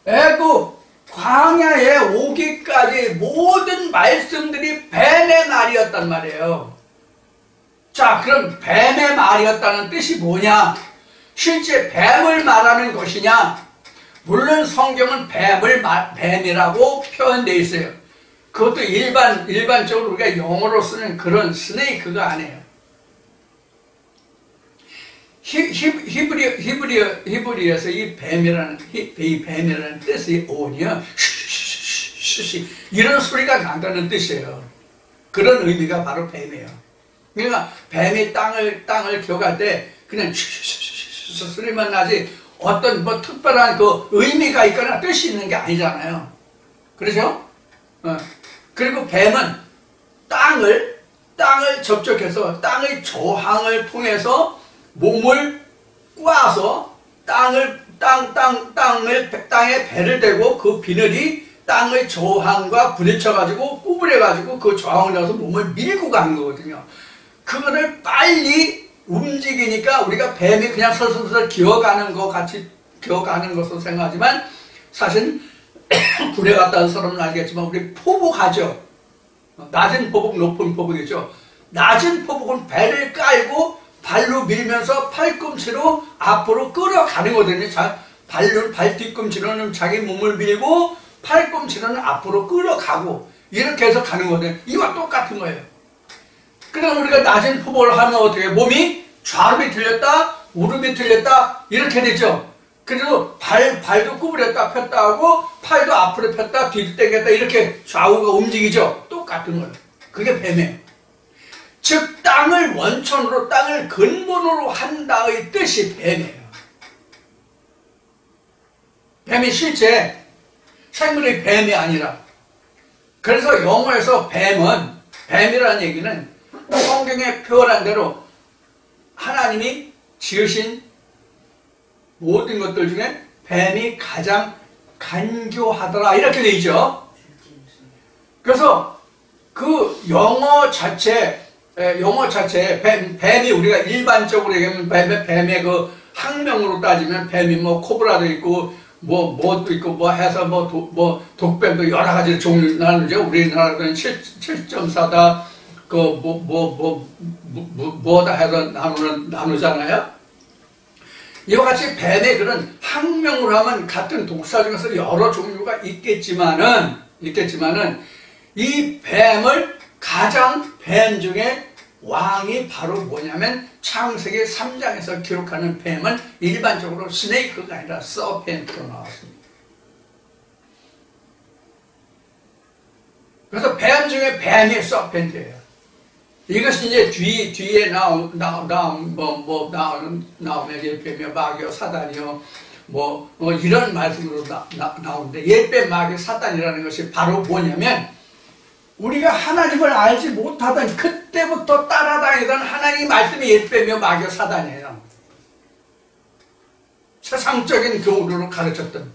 [SPEAKER 1] 애굽 광야에 오기까지 모든 말씀들이 뱀의 말이었단 말이에요. 자, 그럼 뱀의 말이었다는 뜻이 뭐냐? 실제 뱀을 말하는 것이냐? 물론 성경은 뱀이라고 표현되어 있어요. 그것도 일반적으로 우리가 영어로 쓰는 그런 스네이크가 아니에요. 히브리어에서 이 뱀이라는 뜻이 오니요. 이런 소리가 난다는 뜻이에요. 그런 의미가 바로 뱀이에요. 그러니까 뱀이 땅을 기어갈 때 그냥 소리만 나지 어떤 특별한 그 의미가 있거나 뜻이 있는 게 아니잖아요. 그렇죠? 그리고 뱀은 땅을 접촉해서 땅의 저항을 통해서 몸을 꽈서 땅에 배를 대고 그 비늘이 땅의 저항과 부딪혀가지고 구부려가지고 그 저항을 넣어서 몸을 밀고 가는 거거든요. 그거를 빨리 움직이니까 우리가 뱀이 그냥 서서서 기어가는 것 같이 기어가는 것으로 생각하지만 사실 굴에 갔다 온 사람은 알겠지만 우리 포복하죠. 낮은 포복, 높은 포복이죠. 낮은 포복은 배를 깔고 발로 밀면서 팔꿈치로 앞으로 끌어가는 거거든요. 발 뒤꿈치로는 자기 몸을 밀고 팔꿈치로는 앞으로 끌어가고 이렇게 해서 가는 거거든요. 이와 똑같은 거예요. 그럼 우리가 낮은 포복을 하면 어떻게 해요? 몸이 좌릎이 틀렸다, 무릎이 틀렸다 이렇게 되죠. 그리고 발도 구부렸다 폈다 하고 팔도 앞으로 폈다 뒤로 당겼다 이렇게 좌우가 움직이죠. 똑같은 거예요. 그게 뱀이에요. 즉 땅을 원천으로 땅을 근본으로 한다의 뜻이 뱀이에요. 뱀이 실제 생물의 뱀이 아니라 그래서 영어에서 뱀이라는 얘기는 성경에 표현한 대로 하나님이 지으신 모든 것들 중에 뱀이 가장 간교하더라 이렇게 돼 있죠. 그래서 그 영어 자체 용어 자체에 뱀이 우리가 일반적으로 얘기하면 뱀의 그 학명으로 따지면 뱀이 뭐 코브라도 있고 뭐도 있고 뭐 해서 뭐 독뱀도 여러 가지 종류 나누죠. 우리나라는 7.4다 그 뭐다 해서 나누잖아요. 이와 같이 뱀의 그런 학명으로 하면 같은 독사 중에서 여러 종류가 있겠지만은 이 뱀을 가장 뱀 중에 왕이 바로 뭐냐면 창세기 3장에서 기록하는 뱀은 일반적으로 스네이크가 아니라 서펜트로 나왔습니다. 그래서 뱀 중에 뱀이 서펜트예요. 이것이 이제 뒤에 나오면 옛뱀이요, 마귀요, 사단이요, 이런 말씀으로 나오는데, 옛뱀, 마귀, 사단이라는 것이 바로 뭐냐면, 우리가 하나님을 알지 못하던 그때부터 따라다니던 하나님 말씀이 옛뱀이요, 마귀요, 사단이에요. 세상적인 교훈으로 가르쳤던.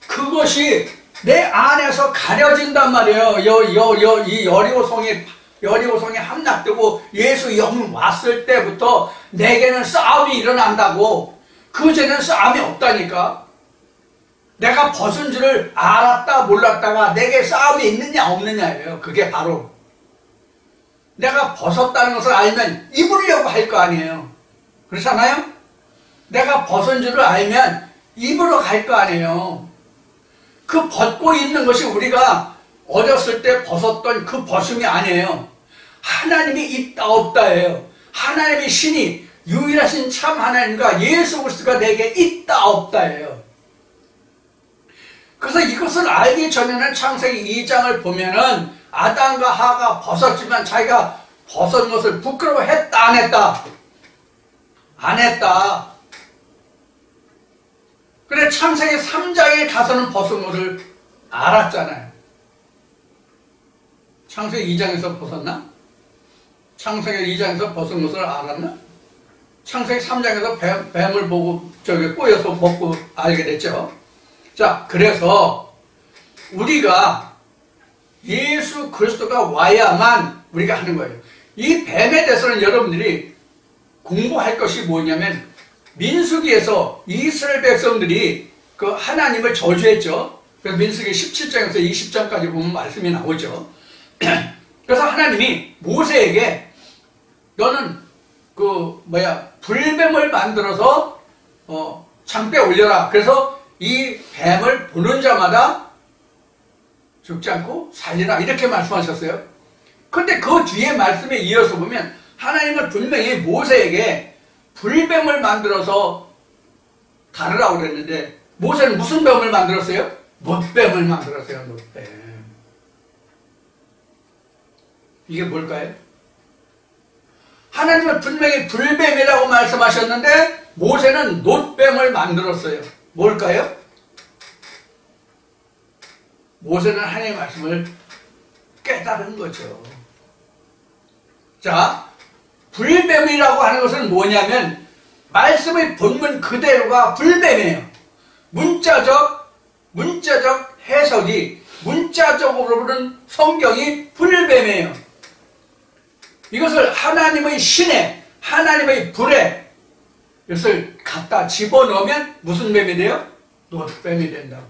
[SPEAKER 1] 그것이 내 안에서 가려진단 말이에요. 이 여리고성이 함락되고 예수 영 왔을 때부터 내게는 싸움이 일어난다고. 그전에는 싸움이 없다니까. 내가 벗은 줄을 알았다 몰랐다가 내게 싸움이 있느냐 없느냐예요. 그게 바로 내가 벗었다는 것을 알면 입으려고 할 거 아니에요. 그렇잖아요? 내가 벗은 줄을 알면 입으러 갈 거 아니에요. 그 벗고 있는 것이 우리가 어렸을 때 벗었던 그 벗음이 아니에요. 하나님이 있다 없다예요. 하나님의 신이 유일하신 참 하나님과 예수 그리스도가 내게 있다 없다예요. 그래서 이것을 알기 전에는 창세기 2장을 보면은 아담과 하가 벗었지만 자기가 벗은 것을 부끄러워했다 안 했다? 안 했다. 그래 창세기 3장에 가서는 벗은 것을 알았잖아요. 창세기 2장에서 벗었나? 창세기 2장에서 벗은 것을 알았나? 창세기 3장에서 뱀을 보고 꼬여서 먹고 알게 됐죠. 자, 그래서 우리가 예수 그리스도가 와야만 우리가 하는 거예요. 이 뱀에 대해서는 여러분들이 공부할 것이 뭐냐면 민수기에서 이스라엘 백성들이 그 하나님을 저주했죠. 그래서 민수기 17장에서 20장까지 보면 말씀이 나오죠. 그래서 하나님이 모세에게 너는 불뱀을 만들어서 창배에 올려라. 그래서 이 뱀을 보는 자마다 죽지 않고 살리라 이렇게 말씀하셨어요. 근데 그 뒤에 말씀에 이어서 보면 하나님은 분명히 모세에게 불뱀을 만들어서 다루라고 그랬는데 모세는 무슨 뱀을 만들었어요? 못뱀을 만들었어요. 못뱀. 이게 뭘까요? 하나님은 분명히 불뱀이라고 말씀하셨는데 모세는 못뱀을 만들었어요. 뭘까요? 모세는 하나님의 말씀을 깨달은 거죠. 자, 불뱀이라고 하는 것은 뭐냐면 말씀의 본문 그대로가 불뱀이에요. 문자적 해석이 문자적으로는 성경이 불뱀이에요. 이것을 하나님의 신에 하나님의 불에 이것을 갖다 집어넣으면 무슨 뱀이 돼요? 놋뱀이 된다고.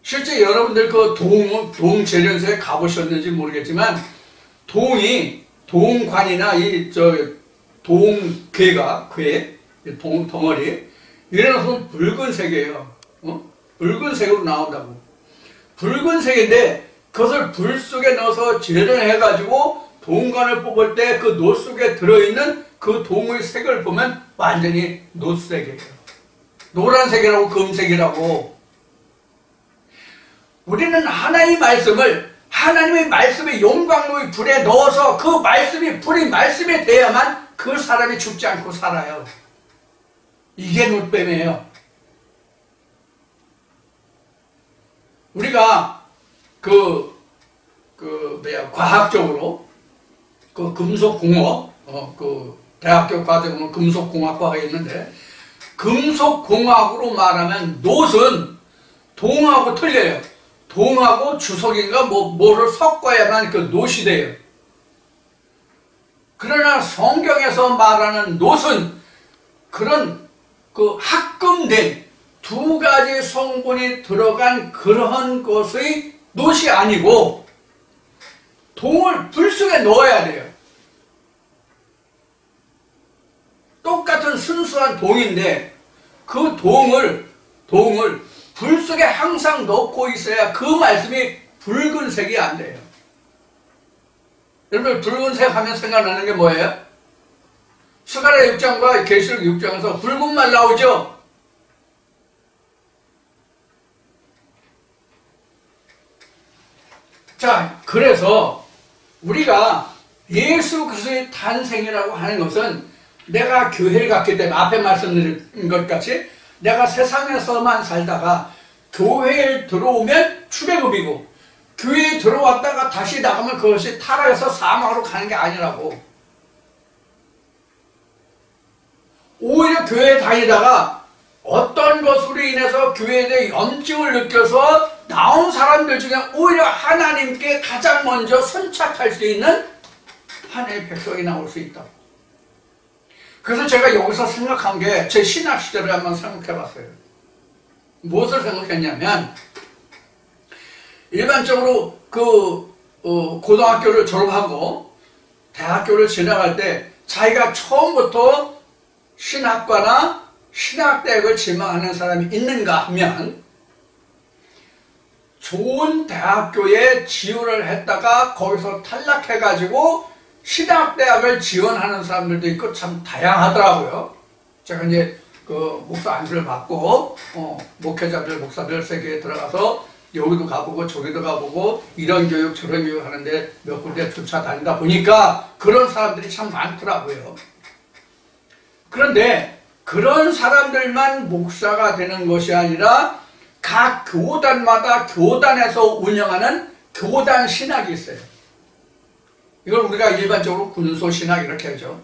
[SPEAKER 1] 실제 여러분들 그 동재련소에 가보셨는지 모르겠지만 동관이나 동괴가 덩어리 이런 것은 붉은색이에요. 붉은색으로 나온다고. 붉은색인데 그것을 불 속에 넣어서 재련해가지고 동관을 뽑을 때 그 놋 속에 들어있는 그 동의 색을 보면 완전히 놋색이에요. 노란색이라고 금색이라고. 우리는 하나님의 말씀을 하나님의 말씀의 용광로의 불에 넣어서 그 말씀이 불이 말씀이 돼야만 그 사람이 죽지 않고 살아요. 이게 놋뱀이에요. 우리가 과학적으로 금속공업 대학교 과정은 금속공학과가 있는데 금속공학으로 말하면 놋은 동하고 틀려요. 동하고 주석인가 뭐를 섞어야만 그 놋이 돼요. 그러나 성경에서 말하는 놋은 그런 그 합금된 두 가지 성분이 들어간 그러한 것의 놋이 아니고 동을 불 속에 넣어야 돼요. 똑같은 순수한 동인데 그 동을 불 속에 항상 넣고 있어야 그 말씀이 붉은색이 안 돼요. 여러분 붉은색 하면 생각나는 게 뭐예요? 스가랴 6장과 계시록 6장에서 붉은 말 나오죠? 자, 그래서 우리가 예수 그리스도의 탄생이라고 하는 것은 내가 교회를 갔기 때문에 앞에 말씀드린 것 같이 내가 세상에서만 살다가 교회에 들어오면 출애굽이고 교회에 들어왔다가 다시 나가면 그것이 타락해서 사망으로 가는 게 아니라고. 오히려 교회에 다니다가 어떤 것으로 인해서 교회에 대해 염증을 느껴서 나온 사람들 중에 오히려 하나님께 가장 먼저 선착할 수 있는 하나님의 백성이 나올 수 있다. 그래서 제가 여기서 생각한 게 제 신학 시절을 한번 생각해 봤어요. 무엇을 생각했냐면 일반적으로 고등학교를 졸업하고 대학교를 지나갈 때 자기가 처음부터 신학과나 신학대학을 지망하는 사람이 있는가 하면 좋은 대학교에 지원을 했다가 거기서 탈락해가지고 신학대학을 지원하는 사람들도 있고 참 다양하더라고요. 제가 이제 그 목사 안수를 받고 목회자들, 목사들 세계에 들어가서 여기도 가보고 저기도 가보고 이런 교육 저런 교육 하는데 몇 군데 쫓아다니다 보니까 그런 사람들이 참 많더라고요. 그런데 그런 사람들만 목사가 되는 것이 아니라 각 교단마다 교단에서 운영하는 교단 신학이 있어요. 이걸 우리가 일반적으로 군소신학 이렇게 하죠.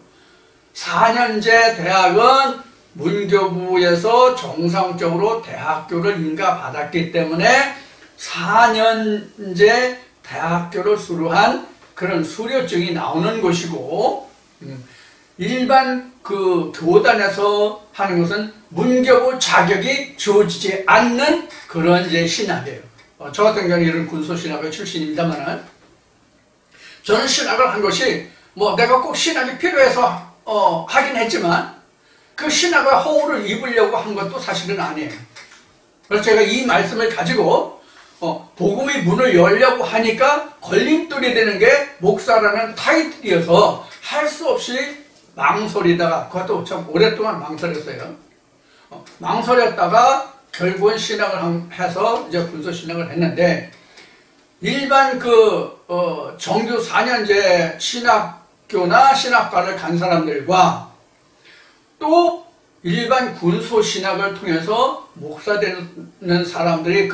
[SPEAKER 1] 4년제 대학은 문교부에서 정상적으로 대학교를 인가받았기 때문에 4년제 대학교를 수료한 그런 수료증이 나오는 것이고 일반 그 교단에서 하는 것은 문교부 자격이 주어지지 않는 그런 이제 신학이에요. 저 같은 경우는 이런 군소신학의 출신입니다만은 저는 신학을 한 것이 내가 꼭 신학이 필요해서 하긴 했지만 그 신학의 허울을 입으려고 한 것도 사실은 아니에요. 그래서 제가 이 말씀을 가지고 복음의 문을 열려고 하니까 걸림돌이 되는 게 목사라는 타이틀이어서 할 수 없이 망설이다가 그것도 참 오랫동안 망설였어요. 망설였다가 결국은 신학을 해서 이제 군소신학을 했는데 일반 정규 4년제 신학교나 신학과를 간 사람들과 또 일반 군소신학을 통해서 목사 되는 사람들의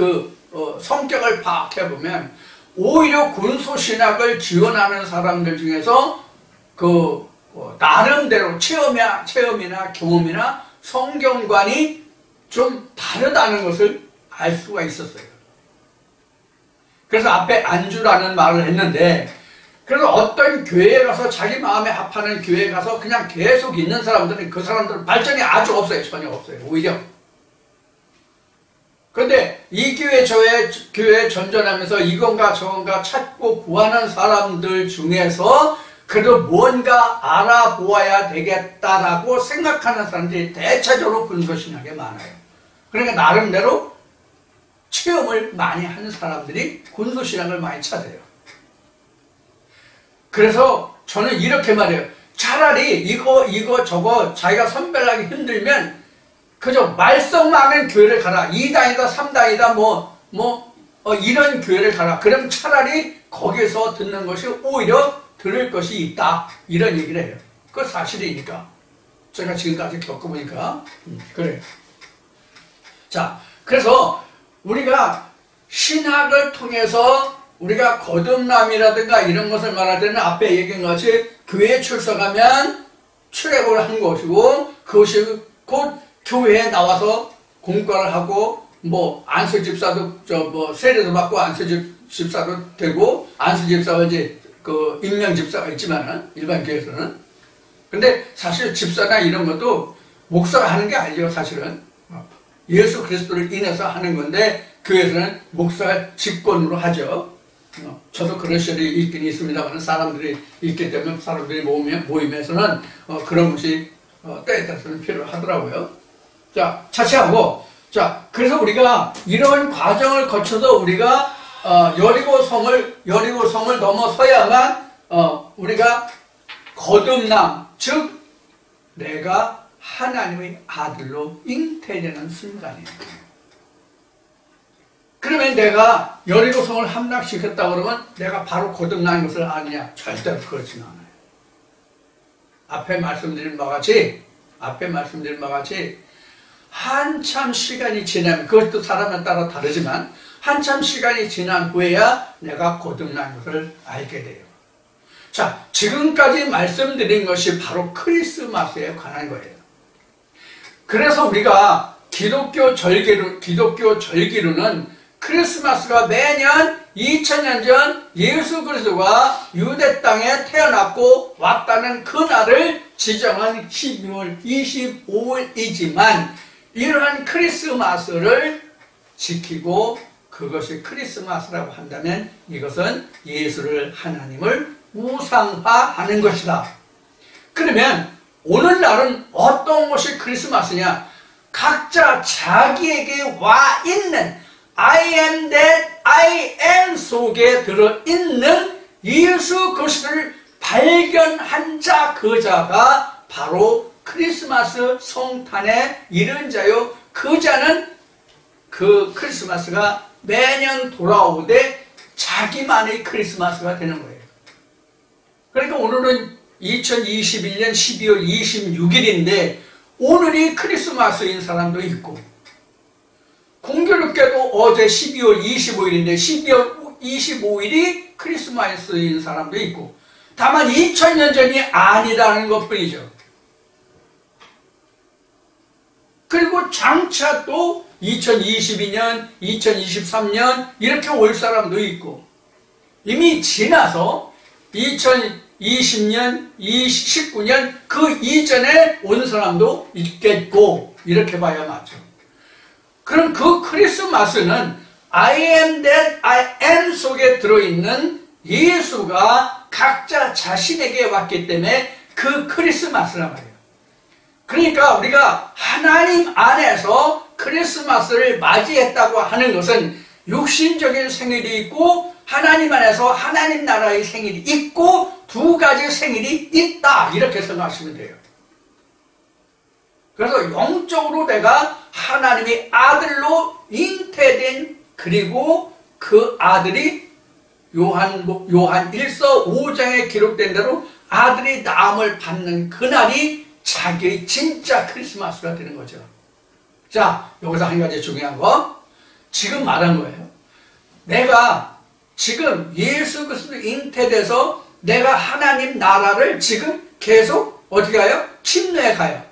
[SPEAKER 1] 성격을 파악해보면 오히려 군소신학을 지원하는 사람들 중에서 나름대로 체험이나 경험이나 성경관이 좀 다르다는 것을 알 수가 있었어요. 그래서 앞에 안주라는 말을 했는데 그래서 어떤 교회에 가서 자기 마음에 합하는 교회에 가서 그냥 계속 있는 사람들은 그 사람들은 발전이 아주 없어요. 전혀 없어요. 오히려. 그런데 이 교회 저 교회 전전하면서 이건가 저건가 찾고 구하는 사람들 중에서 그래도 뭔가 알아보아야 되겠다라고 생각하는 사람들이 대체적으로 군소신학에 많아요. 그러니까 나름대로 체험을 많이 하는 사람들이 군소신학을 많이 찾아요. 그래서 저는 이렇게 말해요. 차라리 이거 저거 자기가 선별하기 힘들면 그저 말썽 많은 교회를 가라. 2단이다 3단이다 이런 교회를 가라. 그럼 차라리 거기서 듣는 것이 오히려 들을 것이 있다. 이런 얘기를 해요. 그건 사실이니까. 제가 지금까지 겪어보니까 그래요. 자, 그래서 우리가 신학을 통해서 우리가 거듭남이라든가 이런 것을 말할 때는 앞에 얘기한 것이 교회에 출석하면 출애굽을 한 것이고 그것이 곧 교회에 나와서 공과를 하고 뭐 안수 집사도 세례도 받고 안수 집사도 되고 안수 집사가 이제 그 임명 집사가 있지만은 일반 교회에서는. 근데 사실 집사나 이런 것도 목사가 하는 게 아니죠. 사실은 예수 그리스도를 인해서 하는 건데 교회에서는 목사가 직권으로 하죠. 저도 그런 시절이 있긴 있습니다만 사람들이 있기 때문에 사람들이 모임에서는 그런 것이 때에 따라서는 필요하더라고요. 자, 차치하고, 자, 그래서 우리가 이런 과정을 거쳐서 우리가 여리고성을 넘어서야만 우리가 거듭남, 즉 내가 하나님의 아들로 잉태되는 순간이에요. 그러면 내가 여리고성을 함락시켰다 그러면 내가 바로 거듭난 것을 아느냐? 절대로 그렇지는 않아요. 앞에 말씀드린 바와 같이 한참 시간이 지나면, 그것도 사람에 따라 다르지만 한참 시간이 지난 후에야 내가 거듭난 것을 알게 돼요. 자, 지금까지 말씀드린 것이 바로 크리스마스에 관한 거예요. 그래서 우리가 기독교 절기로는 크리스마스가 매년 2000년 전 예수 그리스도가 유대 땅에 태어났고 왔다는 그날을 지정한 12월 25일이지만 이러한 크리스마스를 지키고 그것이 크리스마스라고 한다면 이것은 예수를 하나님을 우상화하는 것이다. 그러면 오늘날은 어떤 것이 크리스마스냐? 각자 자기에게 와 있는 I am that I am 속에 들어있는 예수 그리스도를 발견한 자, 그 자가 바로 크리스마스 성탄에 이른 자요. 그 자는 그 크리스마스가 매년 돌아오되 자기만의 크리스마스가 되는 거예요. 그러니까 오늘은 2021년 12월 26일인데 오늘이 크리스마스인 사람도 있고, 공교롭게도 어제 12월 25일인데 12월 25일이 크리스마스인 사람도 있고, 다만 2000년 전이 아니라는 것뿐이죠. 그리고 장차 또 2022년, 2023년 이렇게 올 사람도 있고, 이미 지나서 2020년, 2019년 그 이전에 온 사람도 있겠고, 이렇게 봐야 맞죠. 그럼 그 크리스마스는 I am that I am 속에 들어있는 예수가 각자 자신에게 왔기 때문에 그 크리스마스란 말이에요. 그러니까 우리가 하나님 안에서 크리스마스를 맞이했다고 하는 것은 육신적인 생일이 있고 하나님 안에서 하나님 나라의 생일이 있고 두 가지 생일이 있다, 이렇게 생각하시면 돼요. 그래서 영적으로 내가 하나님의 아들로 잉태된, 그리고 그 아들이 요한 1서 5장에 기록된 대로 아들이 나음을 받는 그날이 자기의 진짜 크리스마스가 되는 거죠. 자, 여기서 한 가지 중요한 거, 지금 말한 거예요. 내가 지금 예수 그리스도 잉태돼서 내가 하나님 나라를 지금 계속 어디 가요? 침례에 가요.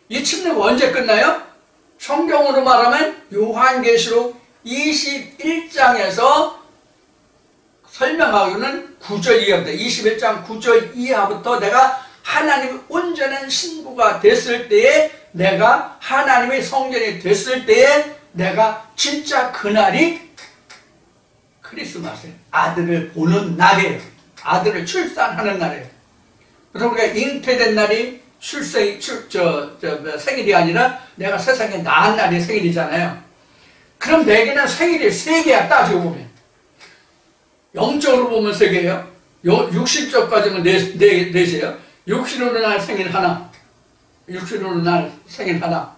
[SPEAKER 1] 이 침례가 언제 끝나요? 성경으로 말하면 요한계시록 21장에서 설명하고는 9절 이하부터, 21장 9절 이하부터 내가 하나님의 온전한 신부가 됐을 때에, 내가 하나님의 성전이 됐을 때에 내가 진짜 그날이 크리스마스예요. 아들을 보는 날이에요. 아들을 출산하는 날이에요. 그래서 우리가 잉태된 날이 생일이 아니라 내가 세상에 낳은 날이 생일이잖아요. 그럼 내게는 생일이 3개야, 따지고 보면. 영적으로 보면 3개예요. 육신적까지는 4개예요. 육신으로 날 생일 하나, 육신으로 날 생일 하나,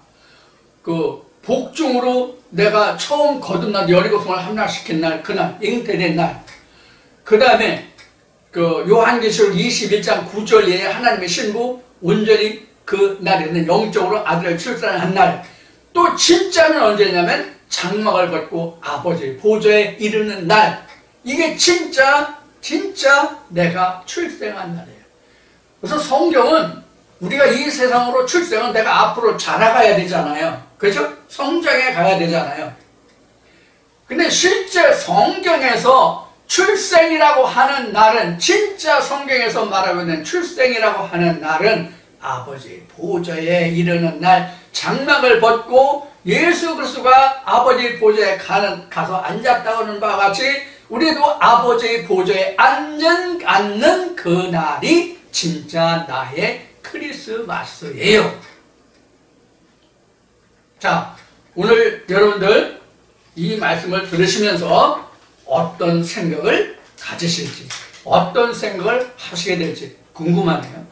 [SPEAKER 1] 그 복중으로 내가 처음 거듭난 여리고성을 함락시킨 날, 그날 잉태된 날, 그 다음에 그 요한계시록 21장 9절에 하나님의 신부 온전히 그 날에는 영적으로 아들을 출산한 날, 또 진짜는 언제냐면 장막을 벗고 아버지의 보좌에 이르는 날, 이게 진짜 내가 출생한 날이에요. 그래서 성경은 우리가 이 세상으로 출생은 내가 앞으로 자라가야 되잖아요. 그렇죠? 성장해 가야 되잖아요. 근데 실제 성경에서 출생이라고 하는 날은, 진짜 성경에서 말하고 있는 출생이라고 하는 날은 아버지 보좌에 이르는 날, 장막을 벗고 예수 그리스도가 아버지 보좌에 가서 앉았다고 하는 바와 같이 우리도 아버지의 보좌에 앉는 그 날이 진짜 나의 크리스마스예요. 자, 오늘 여러분들 이 말씀을 들으시면서 어떤 생각을 가지실지, 어떤 생각을 하시게 될지 궁금하네요.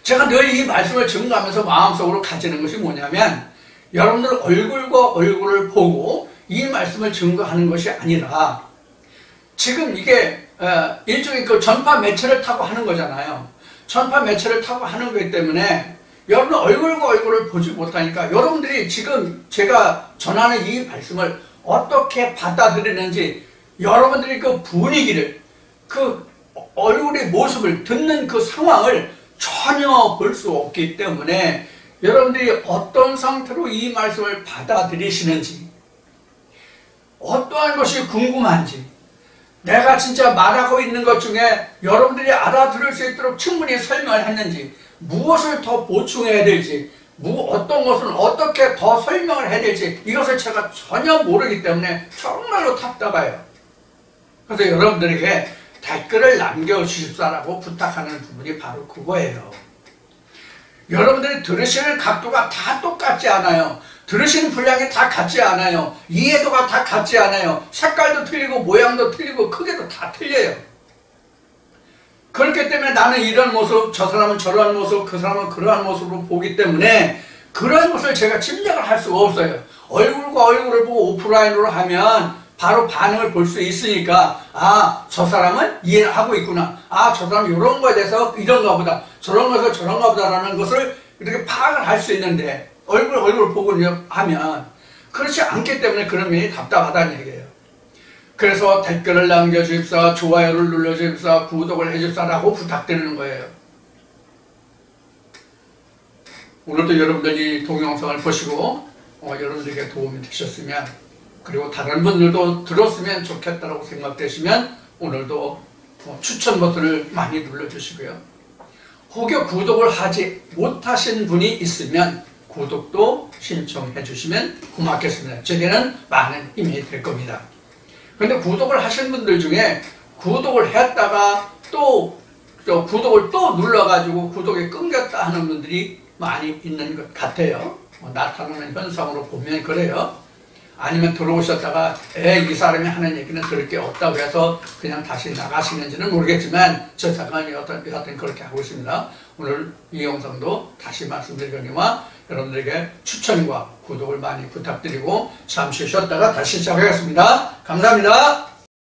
[SPEAKER 1] 제가 늘 이 말씀을 증거하면서 마음속으로 가지는 것이 뭐냐면, 여러분들 얼굴과 얼굴을 보고 이 말씀을 증거하는 것이 아니라, 지금 이게 일종의 그 전파 매체를 타고 하는 거잖아요. 전파 매체를 타고 하는 거기 때문에 여러분 얼굴과 얼굴을 보지 못하니까 여러분들이 지금 제가 전하는 이 말씀을 어떻게 받아들이는지, 여러분들이 그 분위기를, 그 얼굴의 모습을, 듣는 그 상황을 전혀 볼 수 없기 때문에 여러분들이 어떤 상태로 이 말씀을 받아들이시는지, 어떠한 것이 궁금한지, 내가 진짜 말하고 있는 것 중에 여러분들이 알아들을 수 있도록 충분히 설명을 했는지, 무엇을 더 보충해야 될지, 어떤 것은 어떻게 더 설명을 해야 될지, 이것을 제가 전혀 모르기 때문에 정말로 답답해요. 그래서 여러분들에게 댓글을 남겨주십사라고 부탁하는 부분이 바로 그거예요. 여러분들이 들으시는 각도가 다 똑같지 않아요. 들으시는 분량이 다 같지 않아요. 이해도가 다 같지 않아요. 색깔도 틀리고 모양도 틀리고 크기도 다 틀려요. 그렇기 때문에 나는 이런 모습, 저 사람은 저러한 모습, 그 사람은 그러한 모습으로 보기 때문에 그런 것을 제가 짐작을 할 수가 없어요. 얼굴과 얼굴을 보고 오프라인으로 하면 바로 반응을 볼 수 있으니까, 아, 저 사람은 이해하고 있구나. 아, 저 사람은 이런 거에 대해서 이런가 보다. 저런 것에서 저런가 보다라는 것을 이렇게 파악을 할 수 있는데, 얼굴 보고 하면 그렇지 않기 때문에 그런 면이 답답하다는 얘기예요. 그래서 댓글을 남겨주십사, 좋아요를 눌러주십사, 구독을 해주십사라고 부탁드리는 거예요. 오늘도 여러분들이 동영상을 보시고 여러분들에게 도움이 되셨으면, 그리고 다른 분들도 들었으면 좋겠다고 생각되시면 오늘도 추천 버튼을 많이 눌러주시고요. 혹여 구독을 하지 못하신 분이 있으면 구독도 신청해 주시면 고맙겠습니다. 제게는 많은 힘이 될 겁니다. 그런데 구독을 하신 분들 중에 구독을 했다가 또 구독을 또 눌러가지고 구독이 끊겼다 하는 분들이 많이 있는 것 같아요. 나타나는 현상으로 보면 그래요. 아니면 들어오셨다가 이 사람이 하는 얘기는 들을 게 없다고 해서 그냥 다시 나가시는지는 모르겠지만 저 사람이 여하튼 그렇게 하고 있습니다. 오늘 이 영상도 다시 말씀드리거니와 여러분들에게 추천과 구독을 많이 부탁드리고 잠시 쉬었다가 다시 시작하겠습니다. 감사합니다.